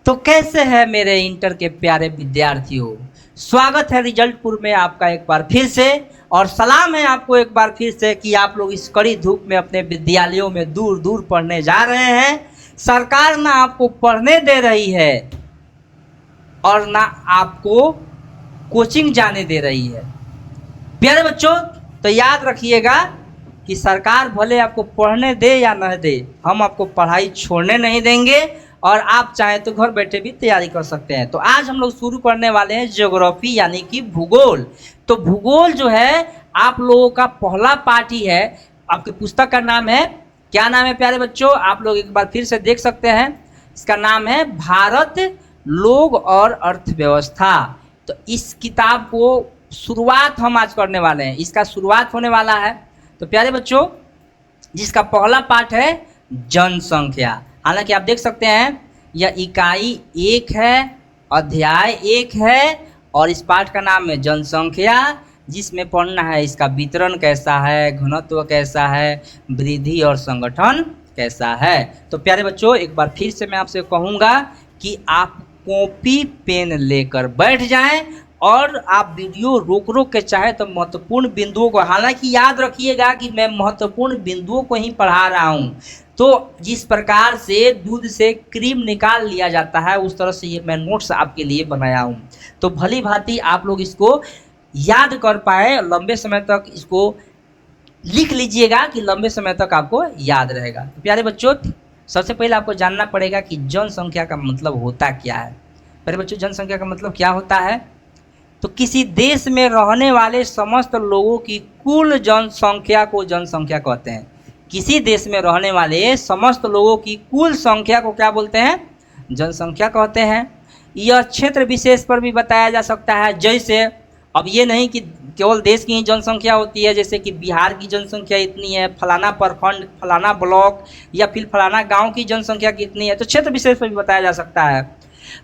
तो कैसे है मेरे इंटर के प्यारे विद्यार्थियों, स्वागत है रिजल्टपुर में आपका एक बार फिर से। और सलाम है आपको एक बार फिर से कि आप लोग इस कड़ी धूप में अपने विद्यालयों में दूर दूर पढ़ने जा रहे हैं। सरकार ना आपको पढ़ने दे रही है और ना आपको कोचिंग जाने दे रही है। प्यारे बच्चों, तो याद रखिएगा कि सरकार भले आपको पढ़ने दे या न दे, हम आपको पढ़ाई छोड़ने नहीं देंगे और आप चाहें तो घर बैठे भी तैयारी कर सकते हैं। तो आज हम लोग शुरू करने वाले हैं ज्योग्राफी यानी कि भूगोल। तो भूगोल जो है आप लोगों का पहला पार्ट ही है। आपकी पुस्तक का नाम है, क्या नाम है प्यारे बच्चों, आप लोग एक बार फिर से देख सकते हैं। इसका नाम है भारत, लोग और अर्थव्यवस्था। तो इस किताब को शुरुआत हम आज करने वाले हैं, इसका शुरुआत होने वाला है। तो प्यारे बच्चों, जिसका पहला पार्ट है जनसंख्या। हालांकि आप देख सकते हैं यह इकाई 1 है, अध्याय 1 है और इस पाठ का नाम है जनसंख्या, जिसमें पढ़ना है इसका वितरण कैसा है, घनत्व कैसा है, वृद्धि और संगठन कैसा है। तो प्यारे बच्चों, एक बार फिर से मैं आपसे कहूँगा कि आप कॉपी पेन लेकर बैठ जाएं और आप वीडियो रोक रोक के चाहे तो महत्वपूर्ण बिंदुओं को, हालांकि याद रखिएगा कि मैं महत्वपूर्ण बिंदुओं को ही पढ़ा रहा हूं। तो जिस प्रकार से दूध से क्रीम निकाल लिया जाता है उस तरह से ये मैं नोट्स आपके लिए बनाया हूं। तो भली भांति आप लोग इसको याद कर पाए, लंबे समय तक इसको लिख लीजिएगा कि लंबे समय तक आपको याद रहेगा। तो प्यारे बच्चों, सबसे पहले आपको जानना पड़ेगा कि जनसंख्या का मतलब होता क्या है। प्यारे बच्चों, जनसंख्या का मतलब क्या होता है? तो किसी देश में रहने वाले समस्त लोगों की कुल जनसंख्या को जनसंख्या कहते हैं। किसी देश में रहने वाले समस्त लोगों की कुल संख्या को क्या बोलते हैं? जनसंख्या कहते हैं। यह क्षेत्र विशेष पर भी बताया जा सकता है। जैसे अब ये नहीं कि केवल देश की ही जनसंख्या होती है, जैसे कि बिहार की जनसंख्या इतनी है, फलाना प्रखंड, फलाना ब्लॉक या फिर फलाना गांव की जनसंख्या कितनी है, तो क्षेत्र विशेष पर भी बताया जा सकता है।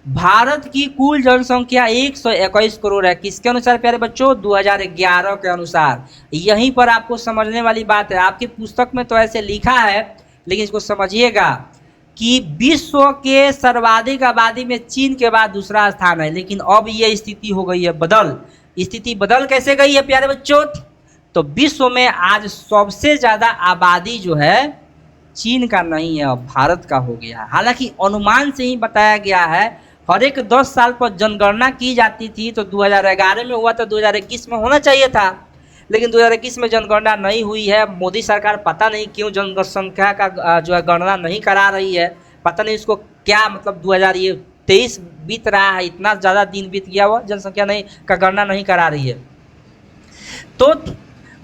भारत की कुल जनसंख्या 121 करोड़ है। किसके अनुसार प्यारे बच्चों? 2011 के अनुसार। यहीं पर आपको समझने वाली बात है, आपकी पुस्तक में तो ऐसे लिखा है लेकिन इसको समझिएगा कि विश्व के सर्वाधिक आबादी में चीन के बाद दूसरा स्थान है। लेकिन अब ये स्थिति हो गई है बदल। स्थिति बदल कैसे गई है प्यारे बच्चों? तो विश्व में आज सबसे ज़्यादा आबादी जो है चीन का नहीं है, अब भारत का हो गया है। हालांकि अनुमान से ही बताया गया है, हर एक 10 साल पर जनगणना की जाती थी। तो 2011 में हुआ था, 2021 में होना चाहिए था, लेकिन 2021 में जनगणना नहीं हुई है। मोदी सरकार पता नहीं क्यों जनसंख्या का जो है गणना नहीं करा रही है, पता नहीं इसको क्या मतलब। 2023 बीत रहा है, इतना ज़्यादा दिन बीत गया, हुआ जनसंख्या नहीं का गणना नहीं करा रही है। तो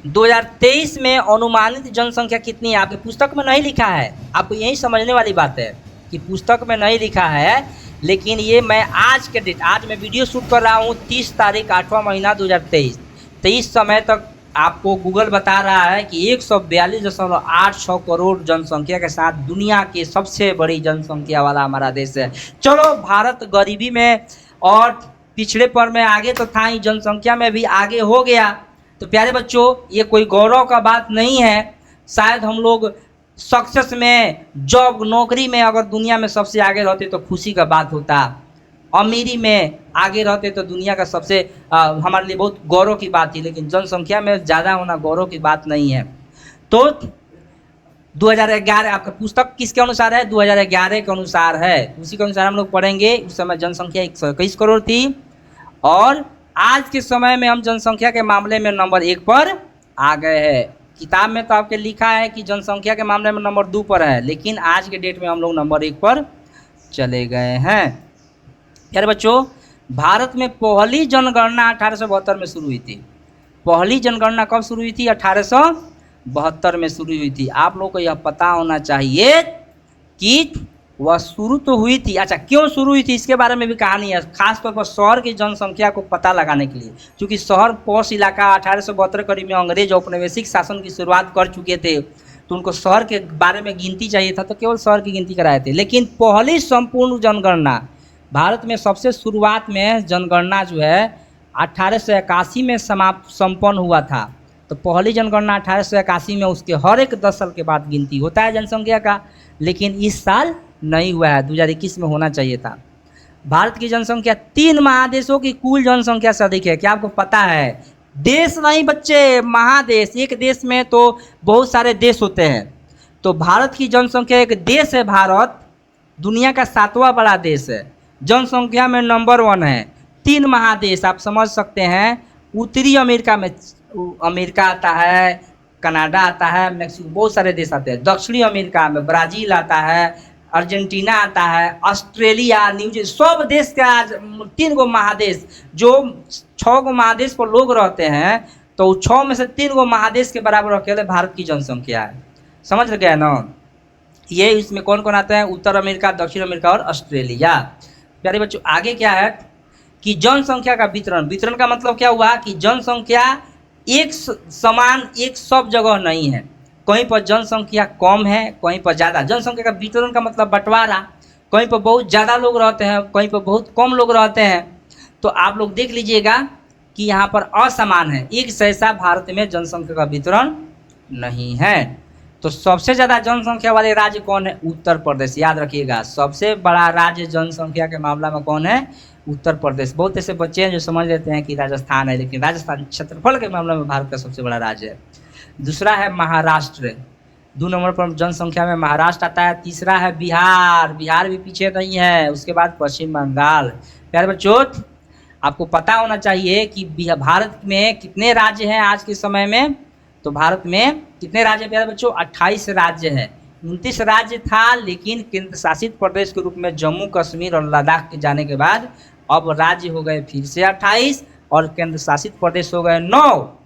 2023 में अनुमानित जनसंख्या कितनी है? आपकी पुस्तक में नहीं लिखा है। आपको यही समझने वाली बात है कि पुस्तक में नहीं लिखा है, लेकिन ये मैं आज के डेट, आज मैं वीडियो शूट कर रहा हूँ 30 तारीख 8वां महीना 2023। तो इस समय तक आपको गूगल बता रहा है कि 142.86 करोड़ जनसंख्या के साथ दुनिया के सबसे बड़ी जनसंख्या वाला हमारा देश है। चलो, भारत गरीबी में और पिछड़ेपन में आगे तो था ही, जनसंख्या में भी आगे हो गया। तो प्यारे बच्चों, ये कोई गौरव का बात नहीं है। शायद हम लोग सक्सेस में, जॉब, नौकरी में अगर दुनिया में सबसे आगे रहते तो खुशी का बात होता, अमीरी में आगे रहते तो दुनिया का सबसे हमारे लिए बहुत गौरव की बात थी। लेकिन जनसंख्या में ज़्यादा होना गौरव की बात नहीं है। तो 2011 आपका पुस्तक किसके अनुसार है? 2011 के अनुसार है। उसी के अनुसार हम लोग पढ़ेंगे। उस समय जनसंख्या 121 करोड़ थी और आज के समय में हम जनसंख्या के मामले में नंबर 1 पर आ गए हैं। किताब में तो आपके लिखा है कि जनसंख्या के मामले में नंबर 2 पर है, लेकिन आज के डेट में हम लोग नंबर 1 पर चले गए हैं। यार बच्चों, भारत में पहली जनगणना 1872 में शुरू हुई थी। पहली जनगणना कब शुरू हुई थी? 1872 में शुरू हुई थी। आप लोग को यह पता होना चाहिए कि वह शुरू तो हुई थी। अच्छा, क्यों शुरू हुई थी इसके बारे में भी कहानी है, खासतौर पर शहर की जनसंख्या को पता लगाने के लिए। क्योंकि शहर पॉश इलाका 1872 करीब में अंग्रेज औपनिवेशिक शासन की शुरुआत कर चुके थे, तो उनको शहर के बारे में गिनती चाहिए था, तो केवल शहर की गिनती कराए थे। लेकिन पहली संपूर्ण जनगणना भारत में सबसे शुरुआत में जनगणना जो है 1881 में संपन्न हुआ था। तो पहली जनगणना 1881 में, उसके हर एक 10 साल के बाद गिनती होता है जनसंख्या का, लेकिन इस साल नहीं हुआ है, 2021 में होना चाहिए था। भारत की जनसंख्या 3 महादेशों की कुल जनसंख्या से अधिक है। क्या आपको पता है? देश नहीं बच्चे, महादेश। एक देश में तो बहुत सारे देश होते हैं, तो भारत की जनसंख्या एक देश है। भारत दुनिया का 7वां बड़ा देश है, जनसंख्या में नंबर 1 है। 3 महादेश आप समझ सकते हैं। उत्तरी अमेरिका में अमेरिका आता है, कनाडा आता है, मैक्सिको, बहुत सारे देश आते हैं। दक्षिणी अमेरिका में ब्राज़ील आता है, अर्जेंटीना आता है, ऑस्ट्रेलिया, न्यूजीलैंड, सब देश का 3 गो महादेश। जो 6 गो महादेश पर लोग रहते हैं, तो 6 में से 3 गो महादेश के बराबर अकेले भारत की जनसंख्या है। समझ गए ना? ये इसमें कौन कौन आता है? उत्तर अमेरिका, दक्षिण अमेरिका और ऑस्ट्रेलिया। प्यारे बच्चों, आगे क्या है कि जनसंख्या का वितरण। वितरण का मतलब क्या हुआ कि जनसंख्या एक समान एक सब जगह नहीं है। कहीं पर जनसंख्या कम है, कहीं पर ज़्यादा। जनसंख्या का वितरण का मतलब बंटवारा। कहीं पर बहुत ज़्यादा लोग रहते हैं, कहीं पर बहुत कम लोग रहते हैं। तो आप लोग देख लीजिएगा कि यहाँ पर असमान है, एक जैसा भारत में जनसंख्या का वितरण नहीं है। तो सबसे ज़्यादा जनसंख्या वाले राज्य कौन है? उत्तर प्रदेश। याद रखिएगा, सबसे बड़ा राज्य जनसंख्या के मामला में कौन है? उत्तर प्रदेश। बहुत ऐसे बच्चे हैं जो समझ लेते हैं कि राजस्थान है, लेकिन राजस्थान क्षेत्रफल के मामले में भारत का सबसे बड़ा राज्य है। दूसरा है महाराष्ट्र, 2 नंबर पर जनसंख्या में महाराष्ट्र आता है। तीसरा है बिहार, बिहार भी पीछे नहीं है। उसके बाद पश्चिम बंगाल। प्यारे बच्चों, आपको पता होना चाहिए कि भारत में कितने राज्य हैं आज के समय में। तो भारत में कितने राज्य प्यारे बच्चों? 28 राज्य हैं। 29 राज्य था, लेकिन केंद्र शासित प्रदेश के रूप में जम्मू कश्मीर और लद्दाख के जाने के बाद अब राज्य हो गए फिर से 28 और केंद्र शासित प्रदेश हो गए 9।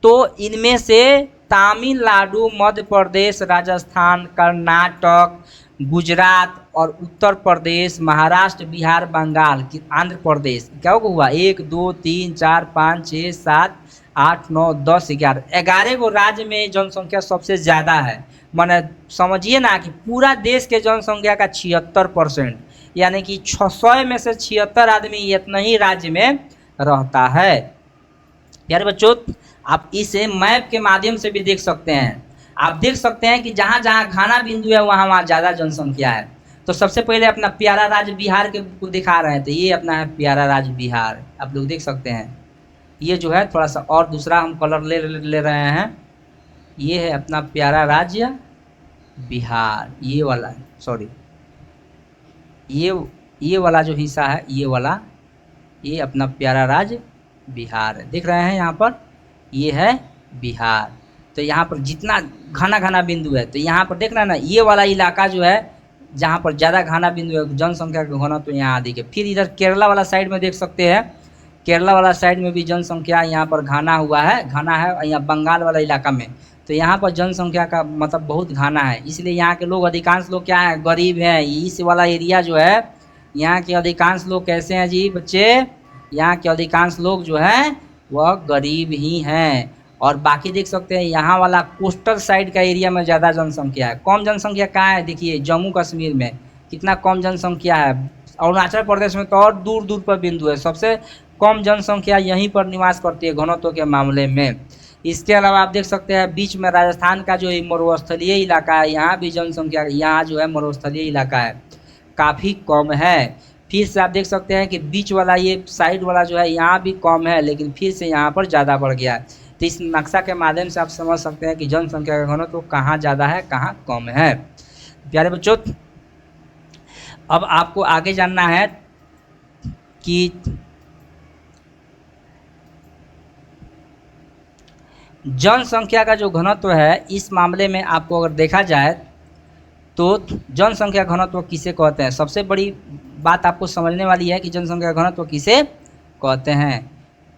तो इनमें से तमिलनाडु, मध्य प्रदेश, राजस्थान, कर्नाटक, गुजरात और उत्तर प्रदेश, महाराष्ट्र, बिहार, बंगाल, आंध्र प्रदेश, क्या हुआ? 1 2 3 4 5 6 7 8 9 10 11 गो राज्य में जनसंख्या सबसे ज़्यादा है। माने समझिए ना कि पूरा देश के जनसंख्या का 76%, यानी कि 600 में से 76 आदमी इतना ही राज्य में रहता है। यार बच्चों, आप इसे मैप के माध्यम से भी देख सकते हैं। आप देख सकते हैं कि जहाँ जहाँ घाना बिंदु है वहाँ वहाँ ज़्यादा जनसंख्या है। तो सबसे पहले अपना प्यारा राज्य बिहार के को दिखा रहे हैं, तो ये अपना है प्यारा राज्य बिहार। आप लोग देख सकते हैं, ये जो है थोड़ा सा और दूसरा हम कलर ले रहे हैं। ये है अपना प्यारा राज्य बिहार, ये वाला, सॉरी, ये वाला जो हिस्सा है, ये वाला, ये अपना प्यारा राज्य बिहार है। देख रहे हैं यहाँ पर, ये है बिहार। तो यहाँ पर जितना घना घना बिंदु है, तो यहाँ पर देख रहे हैं ना, ये वाला इलाका जो है जहाँ पर ज़्यादा घना बिंदु है, जनसंख्या का घना तो यहाँ अधिक है। फिर इधर केरला वाला साइड में देख सकते हैं, केरला वाला साइड में भी जनसंख्या यहाँ पर घना हुआ है, घना है। यहाँ बंगाल वाला इलाका में तो यहाँ पर जनसंख्या का मतलब बहुत घना है, इसलिए यहाँ के लोग अधिकांश लोग क्या है? गरीब हैं। इस वाला एरिया जो है, यहाँ के अधिकांश लोग कैसे हैं जी बच्चे? यहाँ के अधिकांश लोग जो हैं वह गरीब ही हैं। और बाकी देख सकते हैं यहाँ वाला कोस्टल साइड का एरिया में ज़्यादा जनसंख्या है। कम जनसंख्या कहाँ है? देखिए जम्मू कश्मीर में कितना कम जनसंख्या है। अरुणाचल प्रदेश में तो और दूर दूर पर बिंदु है। सबसे कम जनसंख्या यहीं पर निवास करती है घनत्व के मामले में। इसके अलावा आप देख सकते हैं बीच में राजस्थान का जो मरुस्थलीय इलाका है, यहाँ भी जनसंख्या, यहाँ जो है मरुस्थलीय इलाका है, काफ़ी कम है। फिर से आप देख सकते हैं कि बीच वाला ये साइड वाला जो है यहाँ भी कम है, लेकिन फिर से यहाँ पर ज़्यादा बढ़ गया है। तो इस नक्शा के माध्यम से आप समझ सकते हैं कि जनसंख्या का घनत्व तो कहाँ ज़्यादा है, कहाँ कम है। प्यारे बच्चों, अब आपको आगे जानना है कि जनसंख्या का जो घनत्व है, इस मामले में आपको अगर देखा जाए तो जनसंख्या घनत्व किसे कहते हैं। सबसे बड़ी बात आपको समझने वाली है कि जनसंख्या घनत्व किसे कहते हैं।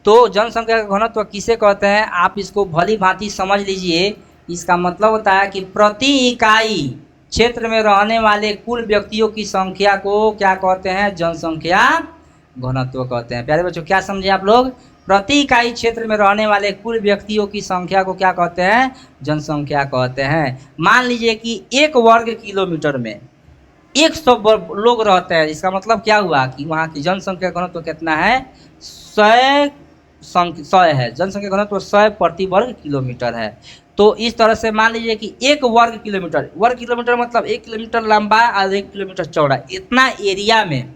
तो जनसंख्या का घनत्व किसे कहते हैं, आप इसको भली भांति समझ लीजिए। इसका मतलब होता है कि प्रति इकाई क्षेत्र में रहने वाले कुल व्यक्तियों की संख्या को क्या कहते हैं? जनसंख्या घनत्व कहते हैं। प्यारे बच्चों, क्या समझे आप लोग? प्रति इकाई क्षेत्र में रहने वाले कुल व्यक्तियों की संख्या को क्या कहते हैं? जनसंख्या कहते हैं। मान लीजिए कि 1 वर्ग किलोमीटर में 100 लोग रहते हैं। इसका मतलब क्या हुआ कि वहाँ की जनसंख्या घनत्व कितना है? 100 है। जनसंख्या घनत्व 100 प्रति वर्ग किलोमीटर है। तो इस तरह से मान लीजिए कि 1 वर्ग किलोमीटर मतलब 1 किलोमीटर लंबा और 1 किलोमीटर चौड़ा, इतना एरिया में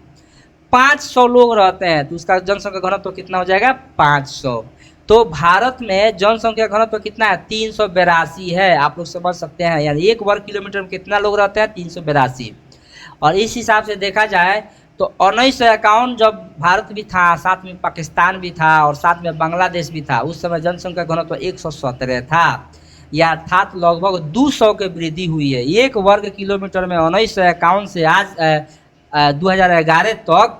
500 लोग रहते हैं, तो उसका जनसंख्या घनत्व कितना हो जाएगा 500। तो भारत में जनसंख्या घनत्व कितना है 382 है। आप लोग समझ सकते हैं, यानी 1 वर्ग किलोमीटर में कितना लोग रहते हैं 382। और इस हिसाब से देखा जाए तो 1951 जब भारत भी था, साथ में पाकिस्तान भी था और साथ में बांग्लादेश भी था, उस समय जनसंख्या घनत्व 117 था, या अर्थात लगभग 200 की वृद्धि हुई है। 1 वर्ग किलोमीटर में 1951 से आज 2011 तक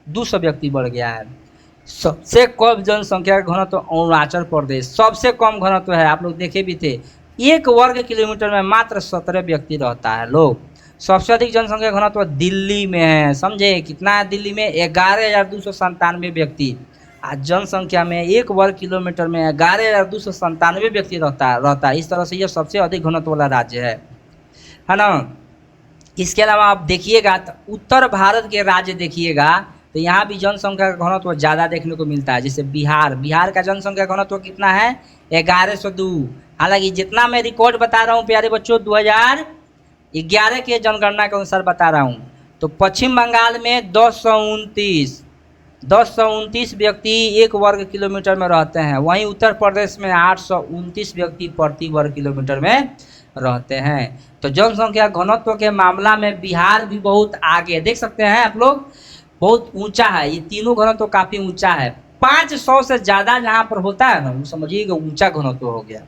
200 व्यक्ति बढ़ गया है। सबसे कम जनसंख्या का घनत्व अरुणाचल प्रदेश, सबसे कम घनत्व है, आप लोग देखे भी थे, 1 वर्ग किलोमीटर में मात्र 17 व्यक्ति रहता है लोग। सबसे अधिक जनसंख्या घनत्व दिल्ली में है, समझे कितना है दिल्ली में 11,297 व्यक्ति। आज जनसंख्या में 1 वर्ग किलोमीटर में 11,297 व्यक्ति रहता है। इस तरह से यह सबसे अधिक घनत्व वाला राज्य है ना। इसके अलावा आप देखिएगा तो उत्तर भारत के राज्य देखिएगा तो यहाँ भी जनसंख्या का घनत्व ज़्यादा देखने को मिलता है। जैसे बिहार का जनसंख्या घनत्व कितना है 1102। हालांकि जितना मैं रिकॉर्ड बता रहा हूँ प्यारे बच्चों 2011 के जनगणना के अनुसार बता रहा हूँ, तो पश्चिम बंगाल में 1029 व्यक्ति 1 वर्ग किलोमीटर में रहते हैं। वहीं उत्तर प्रदेश में 829 व्यक्ति प्रति वर्ग किलोमीटर में रहते हैं। तो जनसंख्या घनत्व के मामला में बिहार भी बहुत आगे, देख सकते हैं आप लोग, बहुत ऊंचा है। ये तीनों घनत्व काफ़ी ऊंचा है। 500 से ज़्यादा जहाँ पर होता है ना, वो समझिएगा ऊंचा घनत्व हो गया।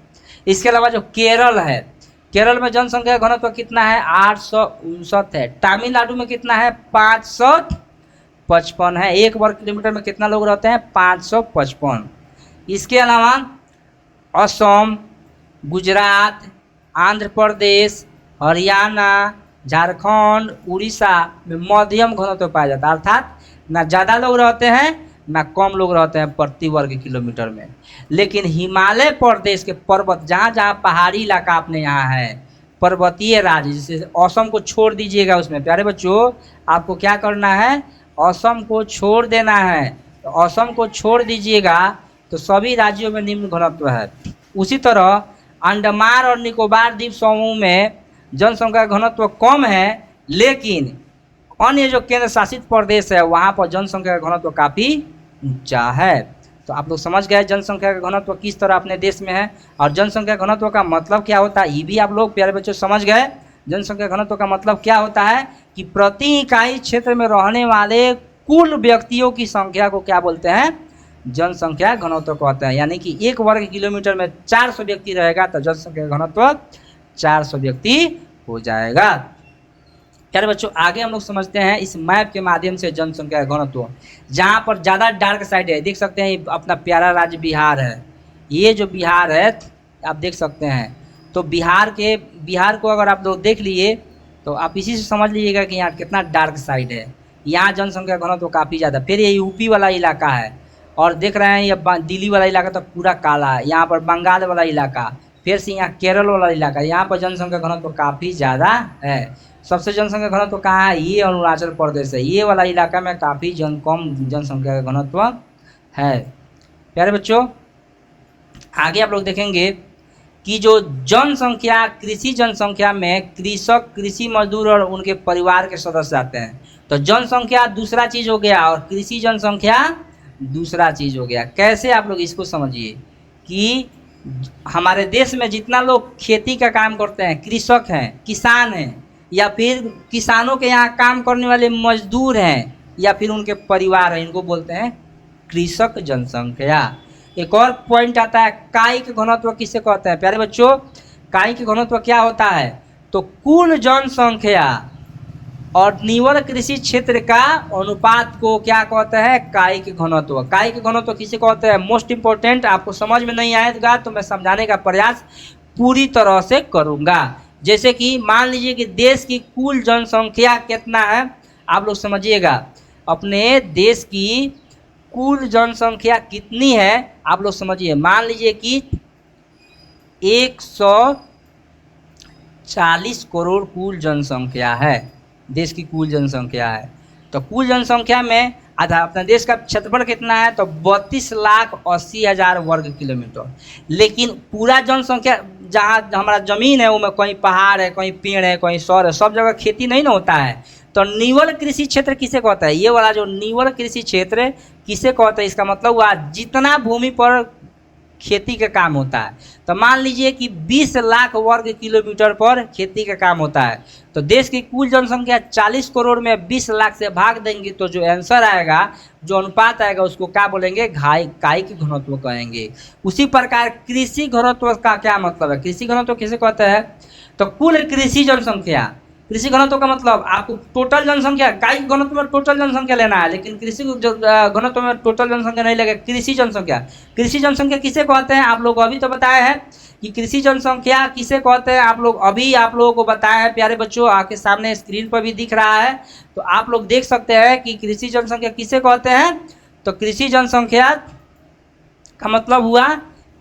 इसके अलावा जो केरल है, केरल में जनसंख्या घनत्व कितना है 859 है। तमिलनाडु में कितना है 555 है। 1 वर्ग किलोमीटर में कितना लोग रहते हैं 555। इसके अलावा असम, गुजरात, आंध्र प्रदेश, हरियाणा, झारखंड, उड़ीसा में मध्यम घनत्व पाया जाता है, अर्थात ना ज़्यादा लोग रहते हैं ना कम लोग रहते हैं प्रति वर्ग किलोमीटर में। लेकिन हिमालय प्रदेश के पर्वत, जहाँ जहाँ पहाड़ी इलाका अपने यहाँ है, पर्वतीय राज्य, जैसे असम को छोड़ दीजिएगा, उसमें प्यारे बच्चों आपको क्या करना है, असम को छोड़ देना है। तो असम को छोड़ दीजिएगा तो सभी राज्यों में निम्न घनत्व है। उसी तरह अंडमान और निकोबार द्वीप समूह में जनसंख्या घनत्व कम है, लेकिन अन्य जो केंद्र शासित प्रदेश है वहाँ पर जनसंख्या का घनत्व काफ़ी ऊंचा है। तो आप लोग समझ गए जनसंख्या का घनत्व किस तरह अपने देश में है, और जनसंख्या घनत्व का मतलब क्या होता है ये भी आप लोग प्यारे बच्चों समझ गए। जनसंख्या घनत्व का मतलब क्या होता है कि प्रति इकाई क्षेत्र में रहने वाले कुल व्यक्तियों की संख्या को क्या बोलते हैं, जनसंख्या घनत्व कहते हैं। यानी कि 1 वर्ग किलोमीटर में 400 व्यक्ति रहेगा तो जनसंख्या घनत्व 400 व्यक्ति हो जाएगा। प्यारे बच्चों आगे हम लोग समझते हैं इस मैप के माध्यम से जनसंख्या घनत्व। जहाँ पर ज़्यादा डार्क साइड है, देख सकते हैं अपना प्यारा राज्य बिहार है। ये जो बिहार है आप देख सकते हैं, तो बिहार को अगर आप लोग देख लिए तो आप इसी से समझ लीजिएगा कि यहाँ कितना डार्क साइड है। यहाँ जनसंख्या घनत्व काफ़ी ज़्यादा। फिर ये यूपी वाला इलाका है, और देख रहे हैं ये दिल्ली वाला इलाका तो पूरा काला है। यहाँ पर बंगाल वाला इलाका, फिर से यहाँ केरल वाला इलाका, यहाँ पर जनसंख्या घनत्व काफ़ी ज़्यादा है। सबसे जनसंख्या घनत्व कहाँ है, ये अरुणाचल प्रदेश है। ये वाला इलाका में काफ़ी कम जनसंख्या का घनत्व है। प्यारे बच्चों आगे आप लोग देखेंगे कि जो जनसंख्या, कृषि जनसंख्या में कृषक, कृषि मजदूर और उनके परिवार के सदस्य आते हैं। तो जनसंख्या दूसरा चीज़ हो गया और कृषि जनसंख्या दूसरा चीज़ हो गया। कैसे, आप लोग इसको समझिए कि हमारे देश में जितना लोग खेती का काम करते हैं, कृषक हैं, किसान हैं, या फिर किसानों के यहाँ काम करने वाले मजदूर हैं, या फिर उनके परिवार हैं, इनको बोलते हैं कृषक जनसंख्या। एक और पॉइंट आता है कायिक घनत्व किसे कहते हैं। प्यारे बच्चों कायिक घनत्व क्या होता है, तो कुल जनसंख्या और निवल कृषि क्षेत्र का अनुपात को क्या कहते हैं, कायिक घनत्व। कायिक घनत्व किसे कहते हैं, मोस्ट इंपॉर्टेंट। आपको समझ में नहीं आएगा तो मैं समझाने का प्रयास पूरी तरह से करूँगा। जैसे कि मान लीजिए कि देश की कुल जनसंख्या कितना है, आप लोग समझिएगा अपने देश की कुल जनसंख्या कितनी है, आप लोग समझिए। मान लीजिए कि 140 करोड़ कुल जनसंख्या है, देश की कुल जनसंख्या है। तो कुल जनसंख्या में आधा अपने देश का क्षेत्रफल कितना है, तो 32,80,000 वर्ग किलोमीटर। लेकिन पूरा जनसंख्या जहाँ हमारा ज़मीन है वो में कहीं पहाड़ है, कहीं पेड़ है, कहीं शहर है, सब जगह खेती नहीं ना होता है। तो निवल कृषि क्षेत्र किसे कहता है? ये वाला जो निवल कृषि क्षेत्र किसे कहता है? इसका मतलब हुआ जितना भूमि पर खेती का काम होता है। तो मान लीजिए कि 20 लाख वर्ग किलोमीटर पर खेती का काम होता है, तो देश की कुल जनसंख्या 40 करोड़ में 20 लाख से भाग देंगे तो जो आंसर आएगा, जो अनुपात आएगा, उसको क्या बोलेंगे? कायिक घनत्व कहेंगे। उसी प्रकार कृषि घनत्व का क्या मतलब है? कृषि घनत्व किसे कहते हैं? तो कुल कृषि जनसंख्या। कृषि घनत्व का मतलब आपको टोटल जनसंख्या, कायिक घनत्व में टोटल जनसंख्या लेना है, लेकिन कृषि घनत्व में टोटल जनसंख्या नहीं लगेगा, कृषि जनसंख्या। कृषि जनसंख्या किसे कहते हैं? आप लोग अभी तो बताए हैं कि कृषि जनसंख्या किसे कहते हैं, आप लोगों को बताया है प्यारे बच्चों, आपके सामने स्क्रीन पर भी दिख रहा है, तो आप लोग देख सकते हैं कि कृषि जनसंख्या किसे कहते हैं। तो कृषि जनसंख्या का मतलब हुआ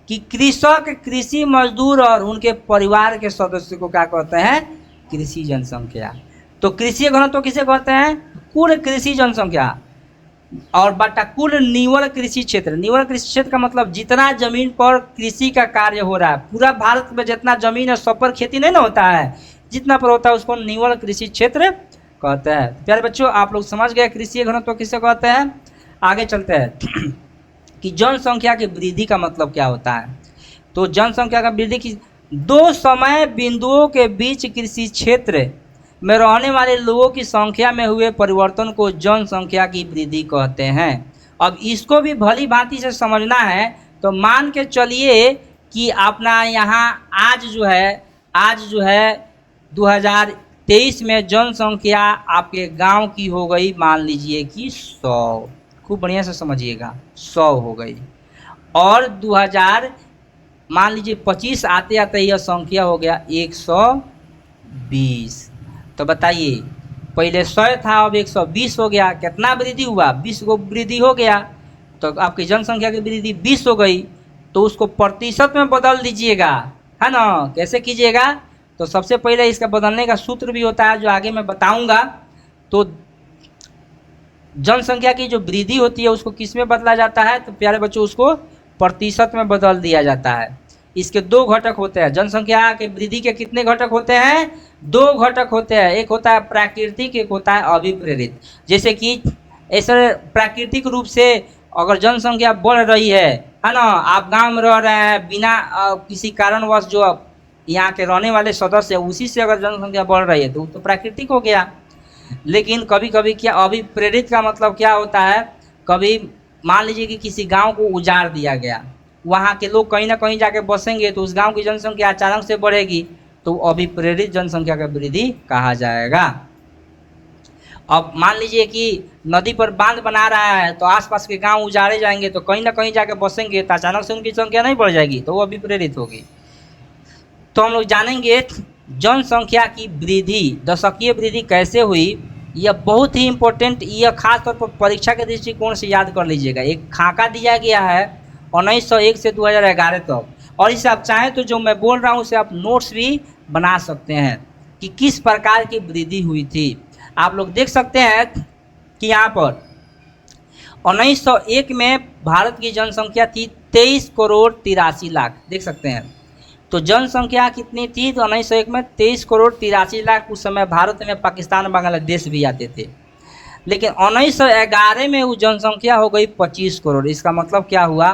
कि कृषक, कृषि मजदूर और उनके परिवार के सदस्य को क्या कहते हैं? कृषि जनसंख्या। तो कृषि घनत्व किसे कहते हैं? कुल कृषि जनसंख्या और बटा कुल निवल कृषि क्षेत्र। निवल कृषि क्षेत्र का मतलब जितना जमीन पर कृषि का कार्य हो रहा है, पूरा भारत में जितना जमीन है सब पर खेती नहीं ना होता है, जितना पर होता है उसको निवल कृषि क्षेत्र कहते हैं। प्यारे बच्चों, आप लोग समझ गए कृषि घनत्व किसे कहते हैं। आगे चलते हैं कि जनसंख्या की वृद्धि का मतलब क्या होता है। तो जनसंख्या का वृद्धि की दो समय बिंदुओं के बीच कृषि क्षेत्र में रहने वाले लोगों की संख्या में हुए परिवर्तन को जनसंख्या की वृद्धि कहते हैं। अब इसको भी भली भांति से समझना है, तो मान के चलिए कि अपना यहाँ आज जो है 2023 में जनसंख्या आपके गांव की हो गई, मान लीजिए कि 100, खूब बढ़िया से समझिएगा, 100 हो गई। और 2000 मान लीजिए 25 आते आते यह संख्या हो गया 120। तो बताइए, पहले 100 था, अब 120 हो गया, कितना वृद्धि हुआ? 20 को वृद्धि हो गया, तो आपकी जनसंख्या की वृद्धि 20 हो गई। तो उसको प्रतिशत में बदल दीजिएगा, है ना? कैसे कीजिएगा? तो सबसे पहले इसका बदलने का सूत्र भी होता है जो आगे मैं बताऊंगा। तो जनसंख्या की जो वृद्धि होती है उसको किस में बदला जाता है? तो प्यारे बच्चों, उसको प्रतिशत में बदल दिया जाता है। इसके दो घटक होते हैं। जनसंख्या के वृद्धि के कितने घटक होते हैं? दो घटक होते हैं, एक होता है प्राकृतिक, एक होता है अभिप्रेरित। जैसे कि ऐसे प्राकृतिक रूप से अगर जनसंख्या बढ़ रही है ना, आप गांव में रह रहे हैं, बिना किसी कारणवश जो यहाँ के रहने वाले सदस्य है उसी से अगर जनसंख्या बढ़ रही है तो प्राकृतिक हो गया। लेकिन कभी कभी क्या अभिप्रेरित का मतलब क्या होता है? कभी मान लीजिए कि किसी गांव को उजाड़ दिया गया, वहाँ के लोग कहीं ना कहीं जाके बसेंगे तो उस गांव की जनसंख्या अचानक से बढ़ेगी, तो अभिप्रेरित जनसंख्या का वृद्धि कहा जाएगा। अब मान लीजिए कि नदी पर बांध बना रहा है तो आसपास के गांव उजाड़े जाएंगे, तो कहीं ना कहीं जाके बसेंगे तो अचानक से उनकी संख्या नहीं बढ़ जाएगी, तो वो अभिप्रेरित होगी। तो हम लोग जानेंगे जनसंख्या की वृद्धि, दशकीय वृद्धि कैसे हुई। यह बहुत ही इम्पोर्टेंट, यह खास तौर पर परीक्षा के दृष्टिकोण से याद कर लीजिएगा। एक खाका दिया गया है 1901 से 2011 तक, और इसे आप चाहें तो जो मैं बोल रहा हूँ उसे आप नोट्स भी बना सकते हैं कि किस प्रकार की वृद्धि हुई थी। आप लोग देख सकते हैं कि यहाँ पर 1901 में भारत की जनसंख्या थी 23 करोड़ 83 लाख, देख सकते हैं। तो जनसंख्या कितनी थी? तो 1901 में 23 करोड़ 83 लाख। उस समय भारत में पाकिस्तान बांग्लादेश भी आते थे। लेकिन 1911 में वो जनसंख्या हो गई 25 करोड़। इसका मतलब क्या हुआ?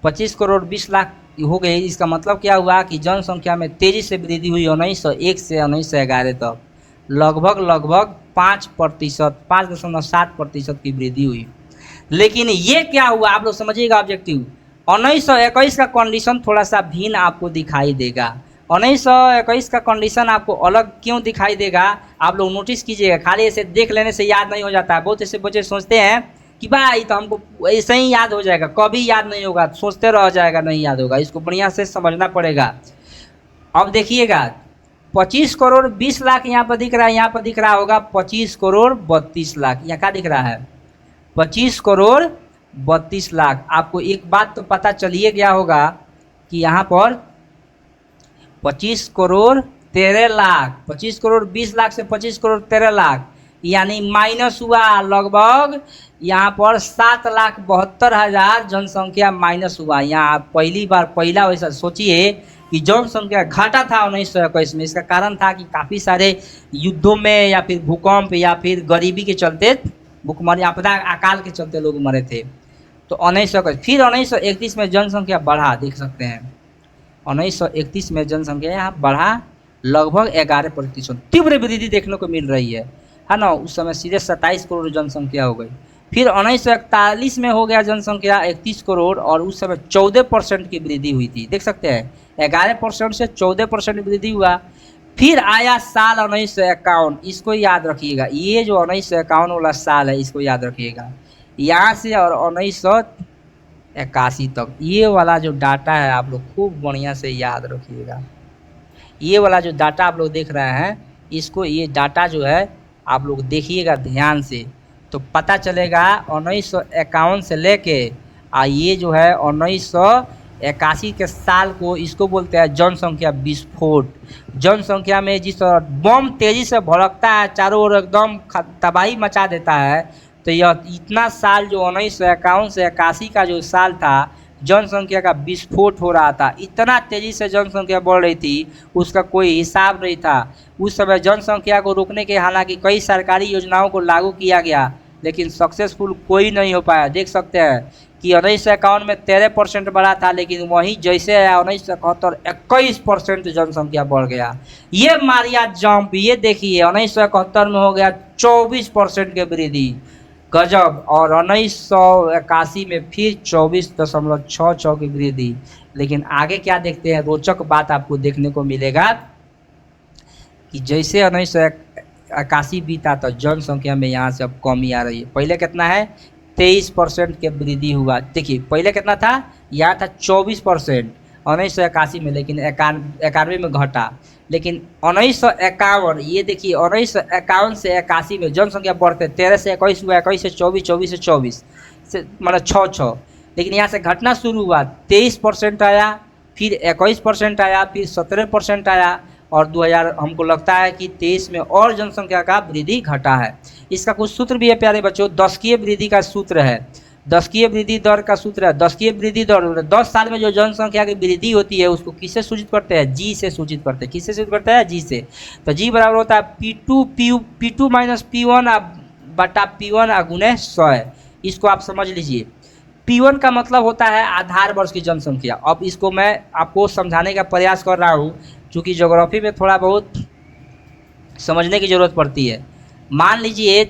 25 करोड़ 20 लाख हो गई। इसका मतलब क्या हुआ कि जनसंख्या में तेज़ी से वृद्धि हुई 1901 से 1911 तक, लगभग 5%, 5.7% की वृद्धि हुई। लेकिन ये क्या हुआ, आप लोग समझिएगा ऑब्जेक्टिव। 1921 का कंडीशन थोड़ा सा भिन्न आपको दिखाई देगा। 1921 का कंडीशन आपको अलग क्यों दिखाई देगा, आप लोग नोटिस कीजिएगा। खाली ऐसे देख लेने से याद नहीं हो जाता है। बहुत ऐसे बच्चे सोचते हैं कि भाई तो हमको ऐसे ही याद हो जाएगा, कभी याद नहीं होगा, सोचते रह जाएगा, नहीं याद होगा। इसको बढ़िया से समझना पड़ेगा। अब देखिएगा 25 करोड़ 20 लाख यहाँ पर दिख रहा है, यहाँ पर दिख रहा होगा 25 करोड़ 32 लाख। यहाँ क्या दिख रहा है? 25 करोड़ 32 लाख। आपको एक बात तो पता चलिए गया होगा कि यहाँ पर 25 करोड़ 13 लाख, 25 करोड़ 20 लाख से 25 करोड़ 13 लाख, यानी माइनस हुआ लगभग यहाँ पर 7,72,000 जनसंख्या माइनस हुआ। यहाँ पहला वैसा सोचिए कि जनसंख्या घटा था 1921 में। इसका कारण था कि काफ़ी सारे युद्धों में या फिर भूकंप या फिर गरीबी के चलते, भूखमरी, आपदा, अकाल के चलते लोग मरे थे। तो 1921, फिर 1931 में जनसंख्या बढ़ा, देख सकते हैं 1931 में जनसंख्या यहाँ बढ़ा लगभग 11%, तीव्र वृद्धि देखने को मिल रही है ना। उस समय सीधे 27 करोड़ जनसंख्या हो गई। फिर 1941 में हो गया जनसंख्या 31 करोड़ और उस समय 14% की वृद्धि हुई थी, देख सकते हैं 11% से 14% वृद्धि हुआ। फिर आया साल 1951, इसको याद रखिएगा, ये जो 1951 वाला साल है इसको याद रखिएगा, यहाँ से और 1981 तक ये वाला जो डाटा है आप लोग खूब बढ़िया से याद रखिएगा। ये वाला जो डाटा आप लोग देख रहे हैं इसको, ये डाटा जो है आप लोग देखिएगा ध्यान से, तो पता चलेगा 1951 से लेके ये जो है 1981 के साल को, इसको बोलते हैं जनसंख्या विस्फोट। जनसंख्या में जिस तरह बम तेज़ी से भड़कता है, चारों ओर एकदम तबाही मचा देता है, तो यह इतना साल जो 1951 से 81 का जो साल था, जनसंख्या का विस्फोट हो रहा था। इतना तेज़ी से जनसंख्या बढ़ रही थी, उसका कोई हिसाब नहीं था। उस समय जनसंख्या को रोकने के हालांकि कई सरकारी योजनाओं को लागू किया गया, लेकिन सक्सेसफुल कोई नहीं हो पाया। देख सकते हैं कि 1951 में 13% बढ़ा था, लेकिन वहीं जैसे आया 1971 21% जनसंख्या बढ़ गया। ये मारिया जंप, ये देखिए 1971 में हो गया 24% की वृद्धि, गजब। और 1981 में फिर 24.66 की वृद्धि। लेकिन आगे क्या देखते हैं, रोचक बात आपको देखने को मिलेगा कि जैसे 1981 बीता तो जनसंख्या में यहाँ से अब कमी आ रही है। पहले कितना है, 23% के वृद्धि हुआ। देखिए पहले कितना था, यहाँ था 24% 1981 में, लेकिन 91 में घटा। लेकिन 1951, ये देखिए 1951 से 81 में जनसंख्या बढ़ते 13 से 21 हुआ, 21 से 24, 24 से 24 से मतलब 6, लेकिन यहाँ से घटना शुरू हुआ, 23% आया, फिर 21% आया, फिर 17% आया, और 2000 हमको लगता है कि 23 में और जनसंख्या का वृद्धि घटा है। इसका कुछ सूत्र भी है प्यारे बच्चों, दशकीय वृद्धि का सूत्र है, दशकीय वृद्धि दर का सूत्र है। दशकीय वृद्धि दर 10 साल में जो जनसंख्या की वृद्धि होती है उसको किससे सूचित करते हैं, जी से सूचित करते हैं। किससे सूचित करते हैं, जी से। तो जी बराबर होता है P2 माइनस P1 बटा P1 गुने 100। इसको आप समझ लीजिए। P1 का मतलब होता है आधार वर्ष की जनसंख्या। अब इसको मैं आपको समझाने का प्रयास कर रहा हूँ, चूँकि ज्योग्राफी में थोड़ा बहुत समझने की ज़रूरत पड़ती है। मान लीजिए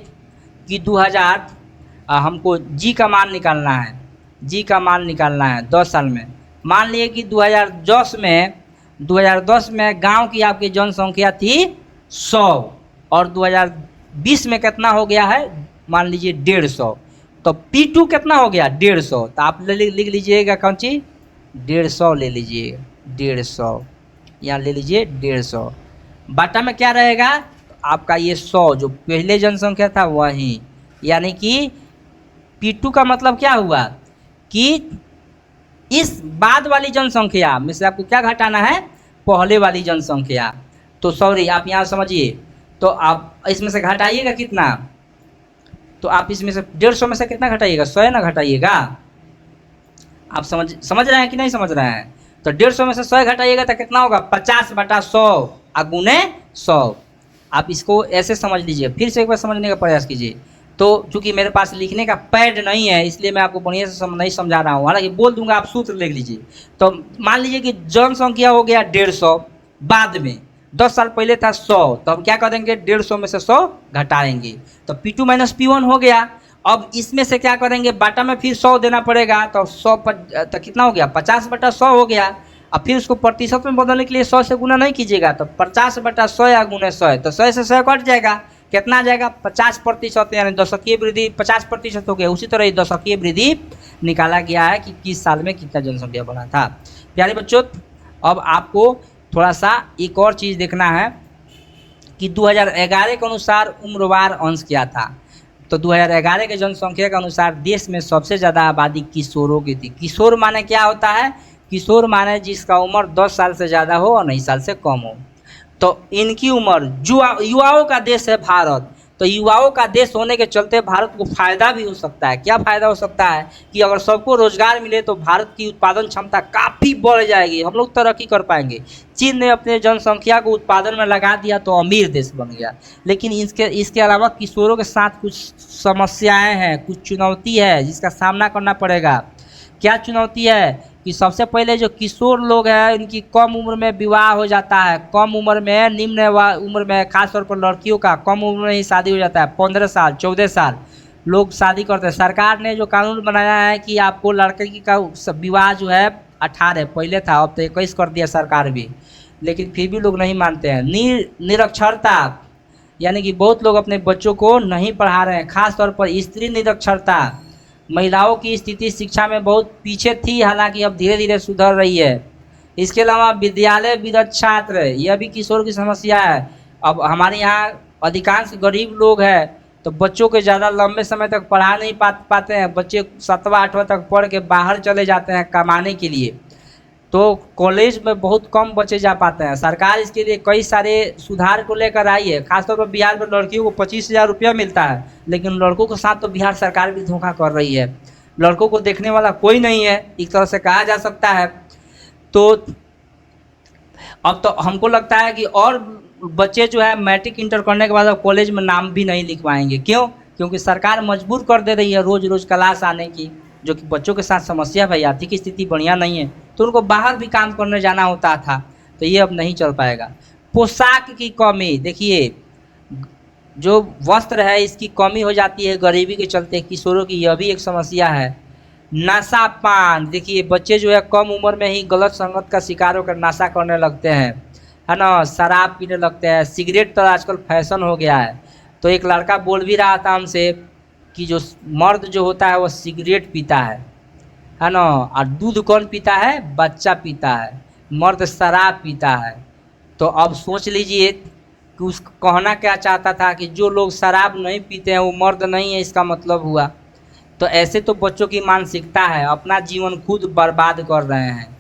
कि 2000 हमको जी का मान निकालना है, जी का मान निकालना है 10 साल में। मान लिए कि 2010 में गांव की आपकी जनसंख्या थी 100 और 2020 में कितना हो गया है, मान लीजिए 150। तो P2 कितना हो गया, 150। तो आप लिख लीजिएगा कौन चीज, 150 ले लीजिए, 150 यहाँ ले लीजिए 150। बाटा में क्या रहेगा, तो आपका ये 100 जो पहले जनसंख्या था वही, यानी कि P2 का मतलब क्या हुआ कि इस बाद वाली जनसंख्या में से आपको क्या घटाना है, पहले वाली जनसंख्या। तो सॉरी आप यहाँ समझिए, तो आप इसमें से घटाइएगा कितना, तो आप इसमें से 150 में से कितना घटाइएगा, 100 ना घटाइएगा। आप समझ रहे हैं कि नहीं समझ रहे हैं। तो 150 में से 100 घटाइएगा तो कितना होगा, 50/100 गुने 100। आप इसको ऐसे समझ लीजिए, फिर से एक बार समझने का प्रयास कीजिए। तो चूंकि मेरे पास लिखने का पैड नहीं है इसलिए मैं आपको बढ़िया से नहीं समझा रहा हूँ, हालांकि बोल दूंगा, आप सूत्र लिख लीजिए। तो मान लीजिए कि जनसंख्या हो गया 150, बाद में 10 साल पहले था 100, तो हम क्या करेंगे, 150 में से 100 घटाएंगे, तो P2 माइनस P1 हो गया। अब इसमें से क्या करेंगे, बाटा में फिर 100 देना पड़ेगा, तो 100 तो कितना हो गया, 50/100 हो गया। अब फिर उसको प्रतिशत में बदलने के लिए 100 से गुना नहीं कीजिएगा, तो 50/100 या गुने 100, तो 100 से 100 कट जाएगा, कितना आ जाएगा, 50%, यानी दशकीय वृद्धि 50% हो गया। उसी तरह दशकीय वृद्धि निकाला गया है कि किस साल में कितना जनसंख्या बढ़ा था। प्यारे बच्चों, अब आपको थोड़ा सा एक और चीज़ देखना है कि 2011 के अनुसार उम्रवार अंश क्या था। तो 2011 के जनसंख्या के अनुसार देश में सबसे ज़्यादा आबादी किशोरों की थी। किशोर माने क्या होता है, किशोर माने जिसका उम्र 10 साल से ज़्यादा हो और 19 साल से कम हो। तो इनकी उम्र, युवाओं का देश है भारत, तो युवाओं का देश होने के चलते भारत को फायदा भी हो सकता है। क्या फायदा हो सकता है कि अगर सबको रोजगार मिले तो भारत की उत्पादन क्षमता काफ़ी बढ़ जाएगी, हम लोग तरक्की कर पाएंगे। चीन ने अपने जनसंख्या को उत्पादन में लगा दिया तो अमीर देश बन गया। लेकिन इसके अलावा किशोरों के साथ कुछ समस्याएं हैं, कुछ चुनौती है जिसका सामना करना पड़ेगा। क्या चुनौती है कि सबसे पहले जो किशोर लोग हैं इनकी कम उम्र में विवाह हो जाता है, कम उम्र में, निम्न उम्र में, खासतौर पर लड़कियों का कम उम्र में ही शादी हो जाता है। 15 साल 14 साल लोग शादी करते हैं। सरकार ने जो कानून बनाया है कि आपको लड़के का विवाह जो है 18 पहले था, अब तो 21 कर दिया सरकार भी, लेकिन फिर भी लोग नहीं मानते हैं। निरक्षरता, यानी कि बहुत लोग अपने बच्चों को नहीं पढ़ा रहे हैं, खासतौर पर स्त्री निरक्षरता। महिलाओं की स्थिति शिक्षा में बहुत पीछे थी, हालांकि अब धीरे धीरे सुधर रही है। इसके अलावा विद्यालय विरत छात्र, यह भी किशोर की समस्या है। अब हमारे यहाँ अधिकांश गरीब लोग हैं तो बच्चों के ज़्यादा लंबे समय तक पढ़ा नहीं पाते हैं। बच्चे 7वां 8वां तक पढ़ के बाहर चले जाते हैं कमाने के लिए, तो कॉलेज में बहुत कम बच्चे जा पाते हैं। सरकार इसके लिए कई सारे सुधार को लेकर आई है। खासतौर पर बिहार में लड़कियों को 25,000 रुपया मिलता है, लेकिन लड़कों के साथ तो बिहार सरकार भी धोखा कर रही है। लड़कों को देखने वाला कोई नहीं है, एक तरह से कहा जा सकता है। तो अब तो हमको लगता है कि और बच्चे जो है मैट्रिक इंटर करने के बाद अब कॉलेज में नाम भी नहीं लिखवाएंगे। क्यों? क्योंकि सरकार मजबूर कर दे रही है रोज़ रोज़ क्लास आने की, जो कि बच्चों के साथ समस्या। भाई आर्थिक स्थिति बढ़िया नहीं है तो उनको बाहर भी काम करने जाना होता था, तो ये अब नहीं चल पाएगा। पोशाक की कमी, देखिए जो वस्त्र है इसकी कमी हो जाती है गरीबी के चलते। किशोरों की यह भी एक समस्या है। नशा पान, देखिए बच्चे जो है कम उम्र में ही गलत संगत का शिकार होकर नशा करने लगते हैं, है ना, शराब पीने लगते हैं। सिगरेट तो आजकल फैशन हो गया है। तो एक लड़का बोल भी रहा था हमसे कि जो मर्द जो होता है वो सिगरेट पीता है ना, और दूध कौन पीता है? बच्चा पीता है। मर्द शराब पीता है। तो अब सोच लीजिए कि उस कहना क्या चाहता था कि जो लोग शराब नहीं पीते हैं वो मर्द नहीं है, इसका मतलब हुआ। तो ऐसे तो बच्चों की मानसिकता है, अपना जीवन खुद बर्बाद कर रहे हैं।